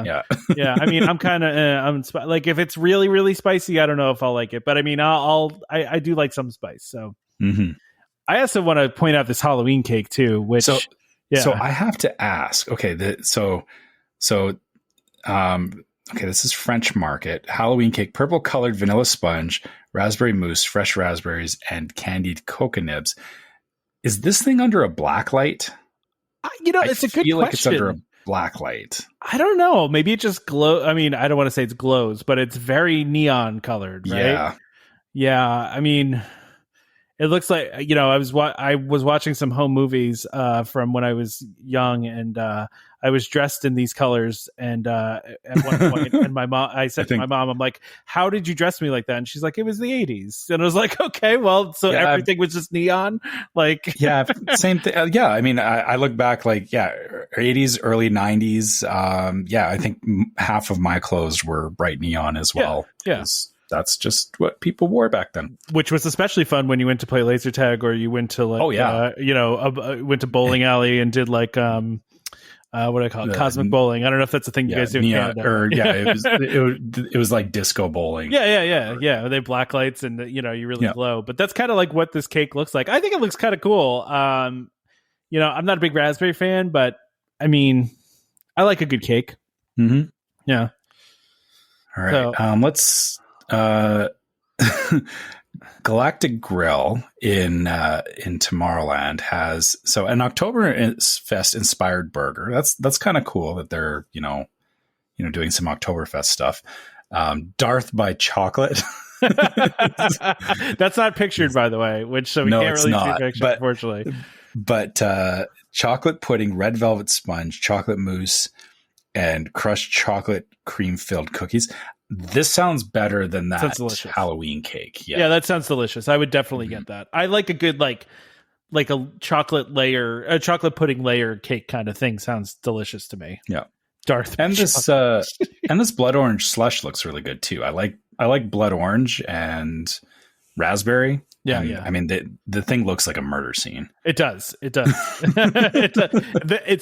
Yeah. Yeah. I mean, I'm kind of, like, if it's really, really spicy, I don't know if I'll like it, but I mean, I do like some spice. So I also want to point out this Halloween cake too, which, so I have to ask, okay. Okay, this is French Market. Halloween cake, purple colored vanilla sponge, raspberry mousse, fresh raspberries, and candied cocoa nibs. Is this thing under a black light? It's a good question. Like it's under a black light. I don't know. Maybe it just glows. I mean, I don't want to say it's glows, but it's very neon colored, right? Yeah. Yeah. I mean, it looks like, I was watching some home movies from when I was young, and I was dressed in these colors, and at one point, and I said to my mom, I'm like, how did you dress me like that? And she's like, it was the 80s. And I was like, okay, well, so everything was just neon? Like, yeah, same thing. Yeah, I mean, I look back, like, 80s, early 90s. I think half of my clothes were bright neon as well. Yeah. That's just what people wore back then. Which was especially fun when you went to play laser tag, or you went to like, went to bowling alley and did like, what do I call it? Cosmic bowling. I don't know if that's a thing you guys do in Canada. It was like disco bowling. Yeah. They have black lights, and you really glow. But that's kind of like what this cake looks like. I think it looks kind of cool. I'm not a big raspberry fan, but I mean, I like a good cake. Mm-hmm. Yeah. All right. So, let's. Galactic Grill in Tomorrowland has an Oktoberfest inspired burger. That's kind of cool that they're doing some Oktoberfest stuff. Darth by Chocolate. That's not pictured, by the way, we can't really see a picture, unfortunately. But chocolate pudding, red velvet sponge, chocolate mousse, and crushed chocolate cream filled cookies. This sounds better than that Halloween cake. Yeah, that sounds delicious. I would definitely get that. I like a good like a chocolate pudding layer cake kind of thing. Sounds delicious to me. Yeah, Darth. And this blood orange slush looks really good too. I like blood orange and raspberry. Yeah, I mean, the thing looks like a murder scene. It does. It's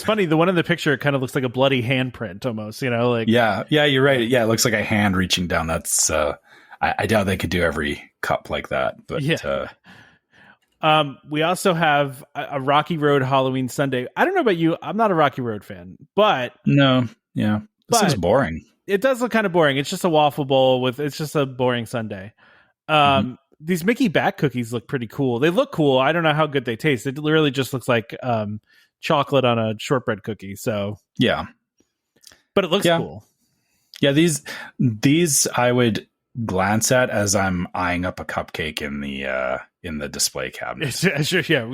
funny. The one in the picture kind of looks like a bloody handprint almost, like. Yeah, you're right. Yeah, it looks like a hand reaching down. That's, I doubt they could do every cup like that. But yeah. We also have a Rocky Road Halloween sundae. I don't know about you. I'm not a Rocky Road fan, but. No, yeah. This is boring. It does look kind of boring. It's just a waffle bowl it's just a boring sundae. These Mickey Bat cookies look pretty cool. They look cool. I don't know how good they taste. It really just looks like chocolate on a shortbread cookie. So yeah, but it looks cool. Yeah, these I would glance at as I'm eyeing up a cupcake in the display cabinet. Sure, yeah.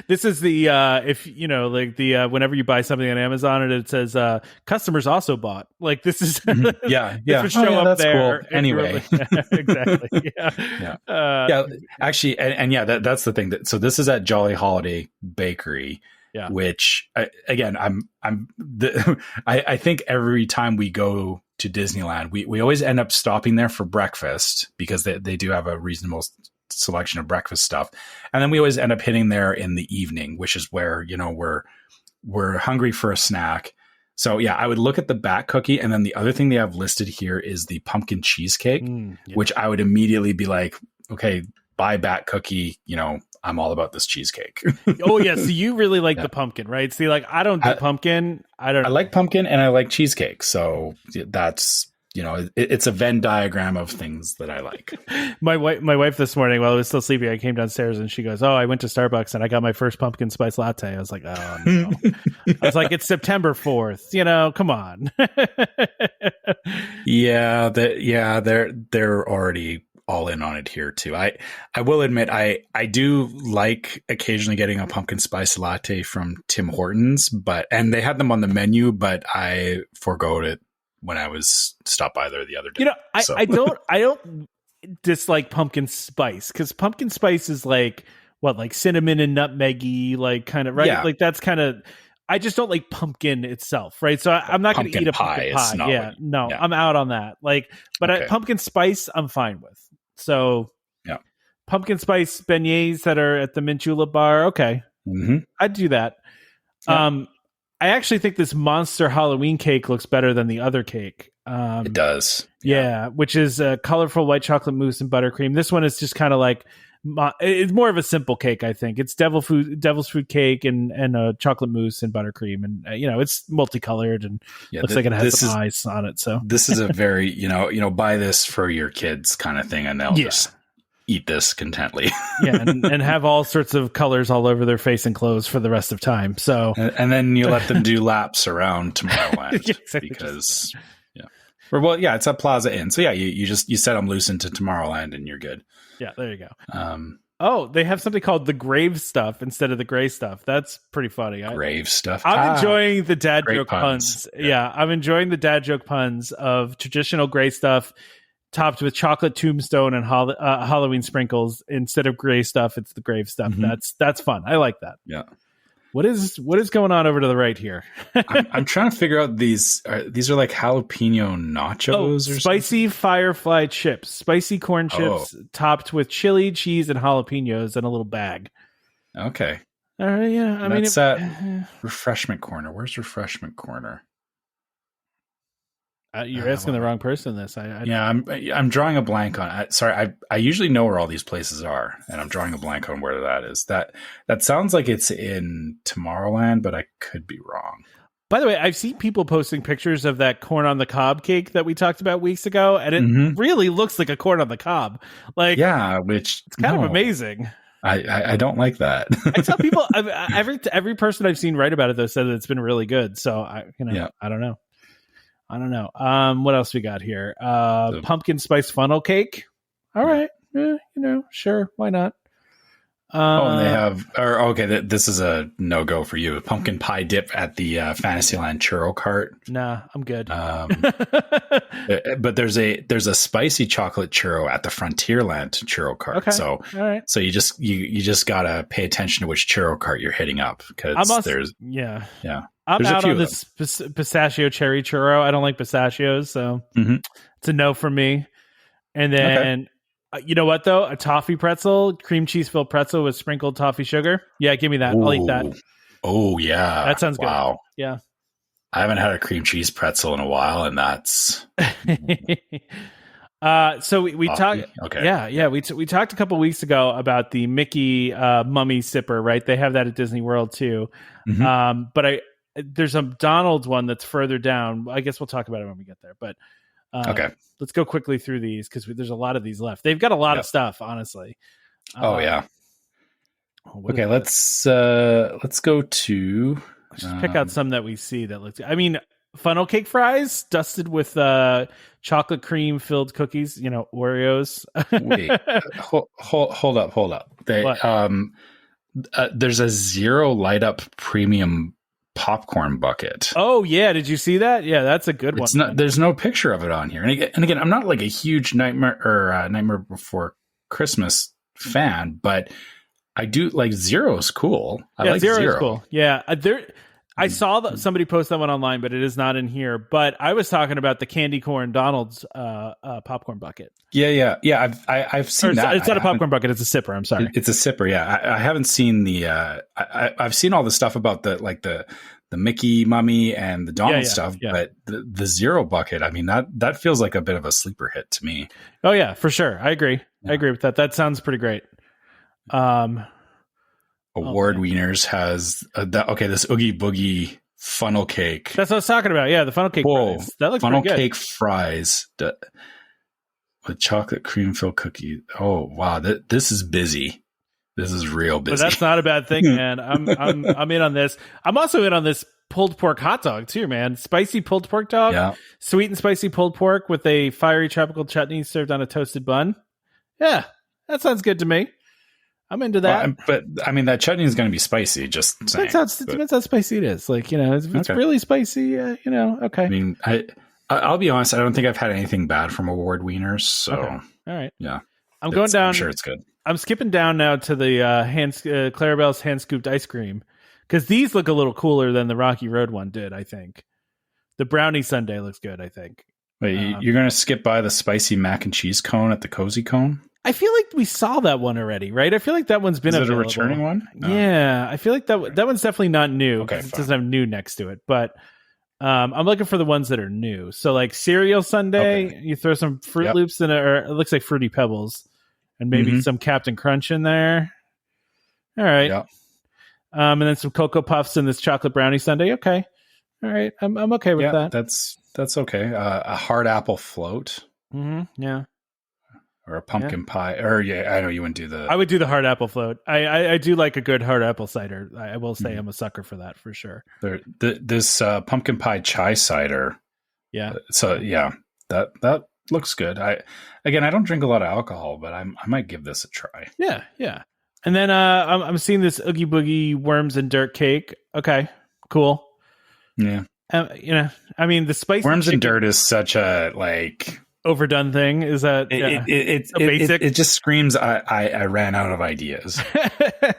This is the whenever you buy something on Amazon and it says customers also bought. Like this is yeah. This would show up that's there. Cool. Anyway, exactly. Yeah. Actually, and that's the thing. So this is at Jolly Holiday Bakery. Yeah. Which again, I think every time we go to Disneyland, we always end up stopping there for breakfast because they do have a reasonable selection of breakfast stuff, and then we always end up hitting there in the evening, which is where we're hungry for a snack. So yeah, I would look at the bat cookie, and then the other thing they have listed here is the pumpkin cheesecake, which I would immediately be like, okay, buy bat cookie. I'm all about this cheesecake. Oh yeah, so you really like the pumpkin, right? See, like I don't do pumpkin. I like pumpkin and I like cheesecake. So that's it's a Venn diagram of things that I like. My wife this morning, while I was still sleeping, I came downstairs and she goes, "Oh, I went to Starbucks and I got my first pumpkin spice latte." I was like, "Oh no!" I was like, "It's September 4th, come on." They're already all in on it here too. I will admit I do like occasionally getting a pumpkin spice latte from Tim Hortons, and they had them on the menu, but I forgoed it when I was stopped by there the other day. I don't dislike pumpkin spice, because pumpkin spice is like cinnamon and nutmeggy, like kind of, right? Yeah. Like that's kind of, I just don't like pumpkin itself, right? So I'm not going to eat a pumpkin pie. I'm out on that. Like, but pumpkin spice, I'm fine with. So pumpkin spice beignets that are at the mint julep bar, okay, I'd do that. Yeah. I actually think this monster Halloween cake looks better than the other cake. It does. Yeah, which is a colorful white chocolate mousse and buttercream. This one is just kind of like, it's more of a simple cake, I think. It's devil's food cake and a chocolate mousse and buttercream. And, it's multicolored and looks like it has some eyes on it. So this is a very, buy this for your kids kind of thing. And they'll just eat this contently. and have all sorts of colors all over their face and clothes for the rest of time. So and then you let them do laps around Tomorrowland exactly. Because it's at Plaza Inn. So you set them loose into Tomorrowland and you're good. Yeah, there you go. They have something called the grave stuff instead of the gray stuff. That's pretty funny. Grave stuff. I'm enjoying the dad joke puns. Yeah, I'm enjoying the dad joke puns of traditional gray stuff topped with chocolate tombstone and Halloween sprinkles. Instead of gray stuff, it's the grave stuff. Mm-hmm. That's fun. I like that. Yeah. What is going on over to the right here? I'm trying to figure out these are like jalapeno nachos or spicy firefly chips, spicy corn chips topped with chili, cheese, and jalapenos in a little bag. Okay. All right. Yeah. That's at refreshment corner. Where's refreshment corner? You're asking the wrong person this. I'm drawing a blank on it. Sorry, I usually know where all these places are, and I'm drawing a blank on where that is. That sounds like it's in Tomorrowland, but I could be wrong. By the way, I've seen people posting pictures of that corn on the cob cake that we talked about weeks ago, and it really looks like a corn on the cob. Like, which it's kind of amazing. I don't like that. I tell people every person I've seen write about it though said that it's been really good. So I don't know. What else we got here? Pumpkin spice funnel cake. All right. Sure. Why not? And they have, this is a no-go for you. Pumpkin pie dip at the Fantasyland churro cart. Nah, I'm good. But there's a spicy chocolate churro at the Frontierland churro cart. Okay. So, all right. So you just gotta pay attention to which churro cart you're hitting up, because I'm out on this pistachio cherry churro. I don't like pistachios, so it's a no for me. And then, you know what, though? A toffee pretzel, cream cheese filled pretzel with sprinkled toffee sugar. Yeah, give me that. I'll eat that. Oh, yeah. That sounds good. Wow. Yeah. I haven't had a cream cheese pretzel in a while, and that's... So we talked. Okay. We talked a couple weeks ago about the Mickey mummy sipper, right? They have that at Disney World, too. Mm-hmm. But there's a Donald's one that's further down. I guess we'll talk about it when we get there. But let's go quickly through these, because there's a lot of these left. They've got a lot of stuff, honestly. Okay, let's go to just pick out some that we see that looks. I mean, funnel cake fries dusted with chocolate cream filled cookies. Oreos. Wait, hold up. There's a zero light up premium popcorn bucket. Oh yeah, did you see that? Yeah, that's a good one. There's no picture of it on here. And again, I'm not like a huge Nightmare Before Christmas fan, but I do like Zero's cool. I like Zero's cool. Yeah, I saw somebody post that one online, but it is not in here. But I was talking about the candy corn Donald's popcorn bucket. Yeah. I've seen that. It's not a popcorn bucket. It's a sipper. I'm sorry. It's a sipper. Yeah, I haven't seen the. I've seen all the stuff about the Mickey mummy and the Donald stuff, but the Zero bucket. I mean, that feels like a bit of a sleeper hit to me. Oh yeah, for sure. I agree. Yeah. I agree with that. That sounds pretty great. Award Wieners has this Oogie Boogie funnel cake. That's what I was talking about. Yeah, the funnel cake fries. That looks funnel pretty good. cake fries with chocolate cream filled cookie. Oh wow, this is busy. This is real busy. But that's not a bad thing, man. I'm in on this. I'm also in on this pulled pork hot dog too, man. Spicy pulled pork dog. Yeah. Sweet and spicy pulled pork with a fiery tropical chutney served on a toasted bun. Yeah, that sounds good to me. I'm into that. But I mean, that chutney is going to be spicy. Just saying. Depends how spicy it is. Like, if it's really spicy, okay. I mean, I'll be honest. I don't think I've had anything bad from award wieners. So, okay. All right. Yeah. I'm going down. I'm sure it's good. I'm skipping down now to the Clarabelle's hand scooped ice cream because these look a little cooler than the Rocky Road one did. I think the brownie sundae looks good. I think. Wait, you're going to skip by the spicy mac and cheese cone at the Cozy Cone? I feel like we saw that one already, right? I feel like that one's been available. Is it a returning one? No. Yeah, I feel like that one's definitely not new. Okay, it doesn't have new next to it, but I'm looking for the ones that are new. So like cereal sundae, you throw some Fruit Loops in it, or it looks like Fruity Pebbles, and maybe some Captain Crunch in there. All right. Yeah. And then some Cocoa Puffs in this chocolate brownie sundae. Okay. All right. I'm okay with that. That's okay. A hard apple float. Mm-hmm. Yeah. Or a pumpkin pie. Or I know you wouldn't do the... I would do the hard apple float. I do like a good hard apple cider. I will say I'm a sucker for that for sure. This pumpkin pie chai cider. Yeah. So yeah, that looks good. I don't drink a lot of alcohol, but I might give this a try. Yeah, yeah. And then I'm seeing this Oogie Boogie worms and dirt cake. Okay, cool. Yeah. I mean, the spicy worms and dirt is such a overdone thing. Is that it's basic? It just screams I ran out of ideas. Yeah,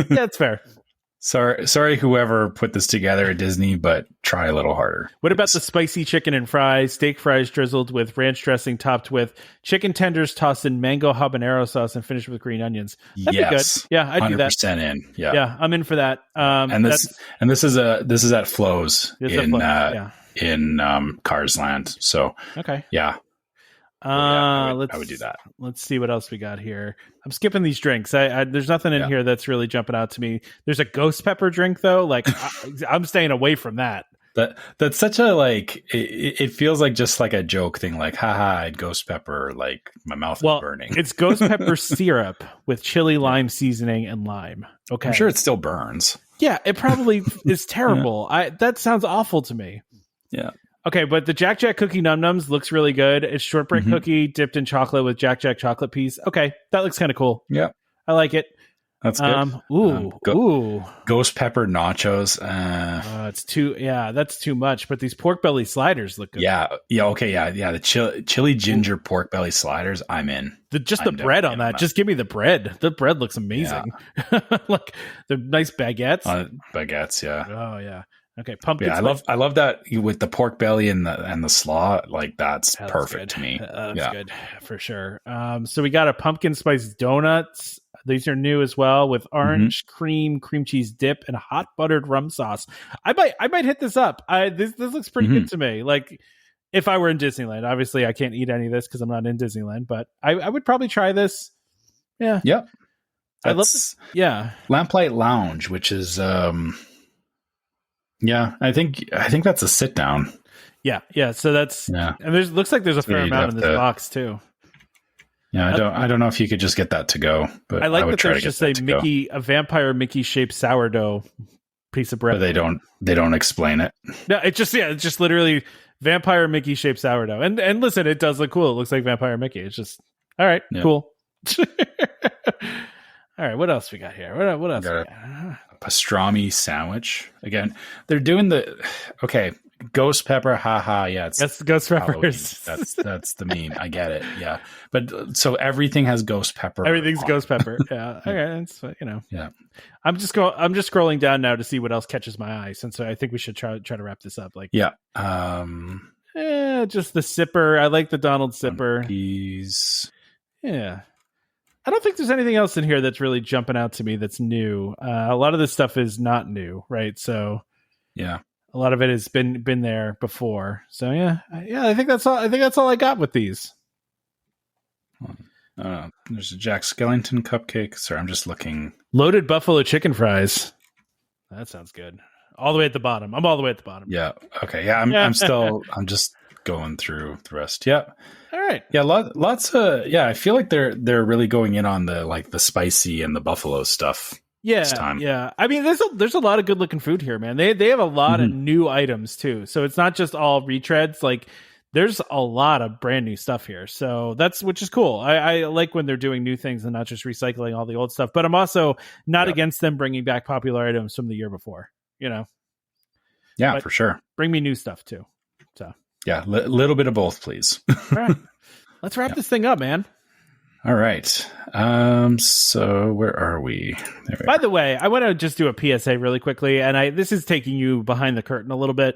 that's fair. Sorry, whoever put this together at Disney, but try a little harder. What about the spicy chicken and fries? Steak fries drizzled with ranch dressing, topped with chicken tenders, tossed in mango habanero sauce, and finished with green onions. That'd be good. Yeah, I'd do that. 100% in. Yeah, yeah, I'm in for that. And this is at Flo's in Cars Land. So okay, yeah. I would do that. Let's see what else we got here. I'm skipping these drinks. There's nothing in here that's really jumping out to me. There's a ghost pepper drink though. Like I'm staying away from that. That's such a it feels like just like a joke thing. Like, haha, I'd ghost pepper. Like my mouth is burning. It's ghost pepper syrup with chili lime seasoning and lime. Okay, I'm sure it still burns. Yeah, it probably is terrible. That sounds awful to me. Yeah. Okay, but the Jack Jack cookie Num Nums looks really good. It's shortbread cookie dipped in chocolate with Jack Jack chocolate piece. Okay, that looks kind of cool. Yeah, I like it. That's good. Ooh, ghost pepper nachos. It's too. Yeah, that's too much. But these pork belly sliders look good. Yeah. Okay. Yeah. The chili ginger pork belly sliders. I'm in. The bread on that. Just give me the bread. The bread looks amazing. Yeah. Like the nice baguettes. Baguettes. Yeah. Oh yeah. Okay, pumpkin. Yeah, I love that with the pork belly and the slaw. Like that's perfect to me. That's good for sure. So we got a pumpkin spice donuts. These are new as well with orange cream cheese dip and hot buttered rum sauce. I might hit this up. This looks pretty good to me. Like if I were in Disneyland, obviously I can't eat any of this because I'm not in Disneyland, but I would probably try this. Yeah. Yep. I love this. Yeah. Lamplight Lounge, which is yeah, I think that's a sit down. Yeah. So that's and looks like there's a fair amount in this box too. Yeah, I don't know if you could just get that to go, but I like would that try there's to get just that a vampire Mickey shaped sourdough piece of bread. But they don't explain it. No, it's just literally vampire Mickey shaped sourdough. And listen, it does look cool. It looks like vampire Mickey. It's just all right, cool. All right, what else we got here? What else? Got a pastrami sandwich. Again, they're doing ghost pepper. Haha, yeah, that's the ghost peppers. That's the meme. I get it. Yeah, but so everything has ghost pepper. Everything's ghost pepper. Yeah. Okay, that's Yeah. I'm just scrolling down now to see what else catches my eye. Since I think we should try to wrap this up. Like yeah. Just the sipper. I like the Donald sipper. Peas. Yeah. I don't think there's anything else in here that's really jumping out to me that's new. A lot of this stuff is not new, right? So yeah, a lot of it has been there before. So yeah, I think that's all I got with these. There's a Jack Skellington cupcake. Sorry, I'm just looking. Loaded buffalo chicken fries. That sounds good. all the way at the bottom. I'm all the way at the bottom. Yeah. Okay. Yeah. I'm just going through the rest. Yeah. All right. Yeah. Lots of, I feel like they're really going in on the spicy and the buffalo stuff. Yeah. This time. Yeah. I mean, there's a lot of good looking food here, man. They have a lot of new items too. So it's not just all retreads. Like there's a lot of brand new stuff here. So which is cool. I like when they're doing new things and not just recycling all the old stuff, but I'm also not against them bringing back popular items from the year before, Yeah, but for sure. Bring me new stuff too. So yeah, little bit of both, please. All right. Let's wrap this thing up, man. All right. So where are we? By the way, I want to just do a PSA really quickly. And this is taking you behind the curtain a little bit.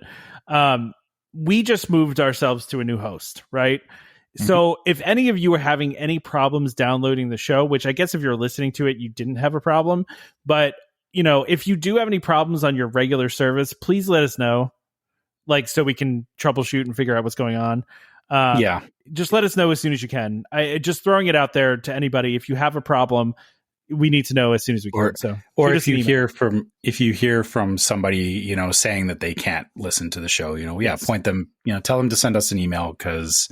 We just moved ourselves to a new host, right? Mm-hmm. So if any of you are having any problems downloading the show, which I guess if you're listening to it, you didn't have a problem. But, if you do have any problems on your regular service, please let us know. Like, so we can troubleshoot and figure out what's going on. Just let us know as soon as you can. Just throwing it out there to anybody. If you have a problem, we need to know as soon as we can. Or if you hear from somebody, saying that they can't listen to the show, point them, tell them to send us an email because,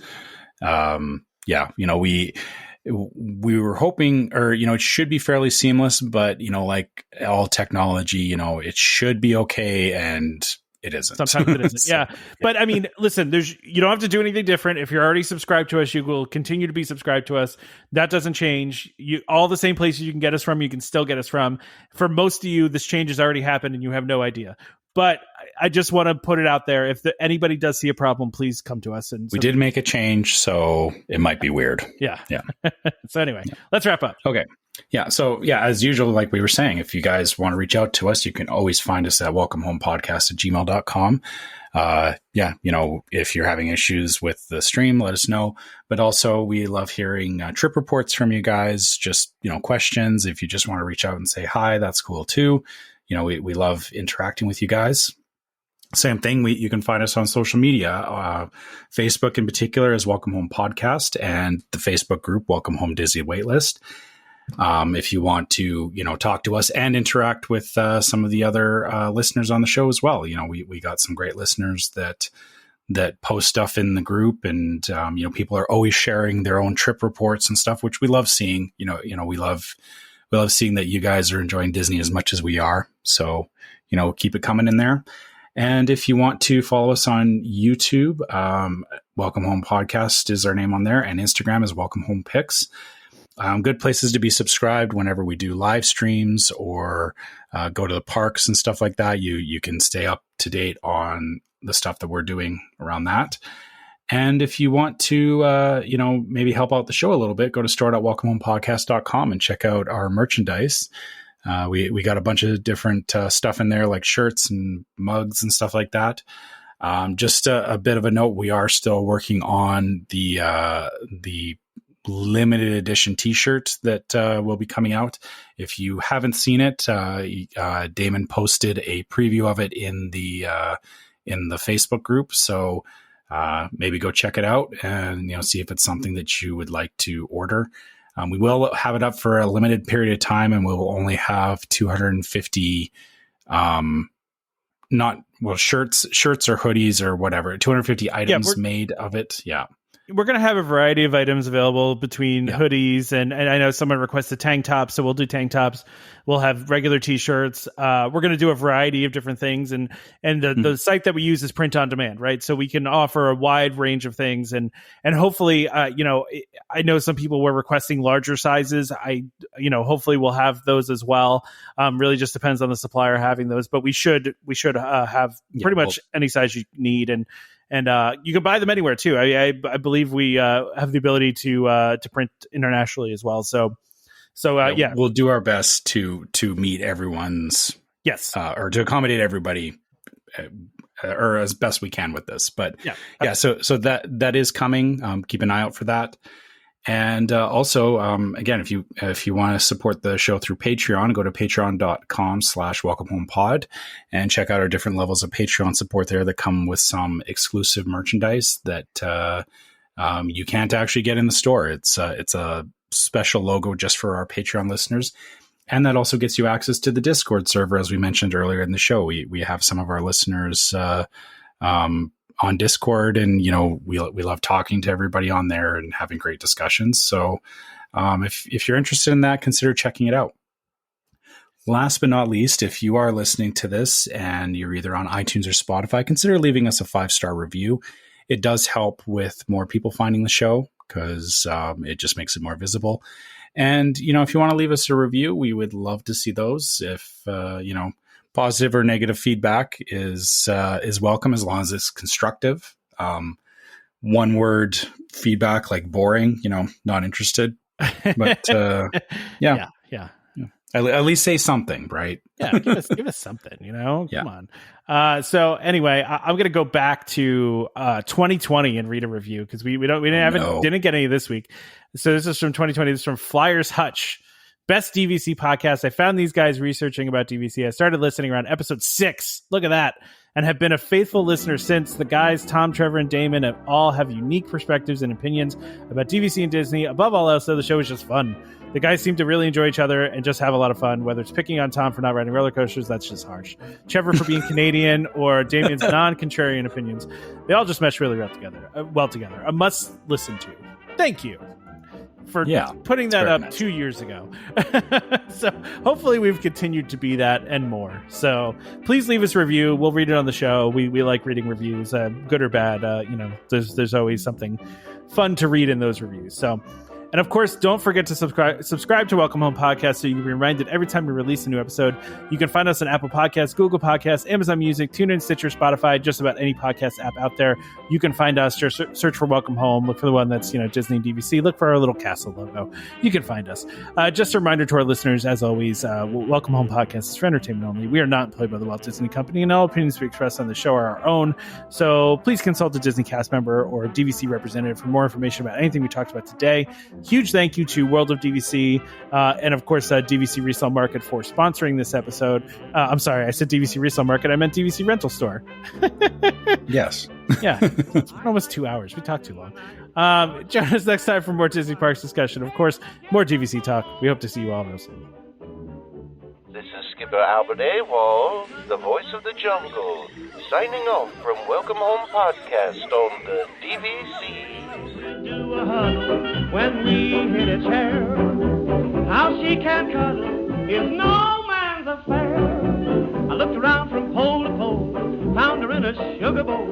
we were hoping, or, it should be fairly seamless, but, like all technology, it should be okay. And it isn't. Sometimes it isn't. Yeah. But I mean, listen, you don't have to do anything different. If you're already subscribed to us, you will continue to be subscribed to us. That doesn't change. All the same places you can get us from, you can still get us from. For most of you, this change has already happened and you have no idea. But I just want to put it out there. If anybody does see a problem, please come to us. And we did make a change, so it might be weird. Yeah. So anyway, let's wrap up. Okay. Yeah. So as usual, like we were saying, if you guys want to reach out to us, you can always find us at welcomehomepodcast@gmail.com. If you're having issues with the stream, let us know. But also we love hearing trip reports from you guys, just, questions. If you just want to reach out and say hi, that's cool too. We love interacting with you guys. Same thing. You can find us on social media, Facebook in particular is Welcome Home Podcast, and the Facebook group Welcome Home Disney Waitlist. If you want to, talk to us and interact with some of the other listeners on the show as well. We got some great listeners that post stuff in the group, and people are always sharing their own trip reports and stuff, which we love seeing. We love seeing that you guys are enjoying Disney as much as we are. So, keep it coming in there. And if you want to follow us on YouTube, Welcome Home Podcast is our name on there, and Instagram is Welcome Home Pics. Good places to be subscribed whenever we do live streams or go to the parks and stuff like that. You can stay up to date on the stuff that we're doing around that. And if you want to, maybe help out the show a little bit, go to store.welcomehomepodcast.com and check out our merchandise. We got a bunch of different stuff in there, like shirts and mugs and stuff like that. Just a bit of a note, we are still working on the limited edition t-shirt that will be coming out. If you haven't seen it, Damon posted a preview of it in the Facebook group. So maybe go check it out and see if it's something that you would like to order. We will have it up for a limited period of time, and we will only have 250 shirts or hoodies or whatever, 250 items made of it. Yeah. We're going to have a variety of items available between hoodies and I know someone requested tank tops, so we'll do tank tops. We'll have regular t-shirts. We're going to do a variety of different things, and the site that we use is print on demand, right? So we can offer a wide range of things, and hopefully, I know some people were requesting larger sizes. Hopefully we'll have those as well. Really just depends on the supplier having those, but we should have pretty much any size you need, and you can buy them anywhere too. I believe we have the ability to print internationally as well. So we'll do our best to meet everyone's or to accommodate everybody or as best we can with this. But so that is coming. Keep an eye out for that. And also, again, if you want to support the show through Patreon, go to patreon.com/welcomehomepod and check out our different levels of Patreon support there that come with some exclusive merchandise that you can't actually get in the store. It's a special logo just for our Patreon listeners. And that also gets you access to the Discord server, as we mentioned earlier in the show. We have some of our listeners on Discord, and we love talking to everybody on there and having great discussions. So if you're interested in that, consider checking it out. Last but not least, if you are listening to this and you're either on iTunes or Spotify, consider leaving us a 5-star review. It does help with more people finding the show because it just makes it more visible. And, if you want to leave us a review, we would love to see those. If, positive or negative feedback is welcome as long as it's constructive. One word feedback like boring, not interested. But yeah. At least say something, right? Yeah, give us something, Come on. So anyway, I'm going to go back to 2020 and read a review because we didn't get any this week. So this is from 2020. This is from Flyers Hutch. Best DVC podcast. I found these guys researching about DVC. I started listening around episode 6. Look at that. And have been a faithful listener since. The guys, Tom, Trevor, and Damon, all have unique perspectives and opinions about DVC and Disney. Above all else, though, the show is just fun. The guys seem to really enjoy each other and just have a lot of fun. Whether it's picking on Tom for not riding roller coasters, that's just harsh. Trevor for being Canadian, or Damien's non-contrarian opinions. They all just mesh really well together. A must listen to. Thank you for putting that up nice. 2 years ago. So hopefully we've continued to be that and more. So please leave us a review. We'll read it on the show. We like reading reviews, good or bad. There's always something fun to read in those reviews. So, and of course, don't forget to subscribe to Welcome Home Podcast so you can be reminded every time we release a new episode. You can find us on Apple Podcasts, Google Podcasts, Amazon Music, TuneIn, Stitcher, Spotify, just about any podcast app out there. You can find us. Just search for Welcome Home. Look for the one that's Disney and DVC. Look for our little castle logo. You can find us. Just a reminder to our listeners, as always, Welcome Home Podcast is for entertainment only. We are not employed by the Walt Disney Company, and all opinions we express on the show are our own. So please consult a Disney cast member or DVC representative for more information about anything we talked about today. Huge thank you to World of DVC and, of course, DVC Resale Market for sponsoring this episode. I'm sorry, I said DVC Resale Market. I meant DVC Rental Store. Yes. Yeah. It's almost 2 hours. We talked too long. Join us next time for more Disney Parks discussion. Of course, more DVC talk. We hope to see you all real soon. This is Skipper Albert Awol, the voice of the jungle, signing off from Welcome Home Podcast on the DVC. Do a huddle when we hit a chair. How she can cuddle is no man's affair. I looked around from pole to pole, found her in a sugar bowl.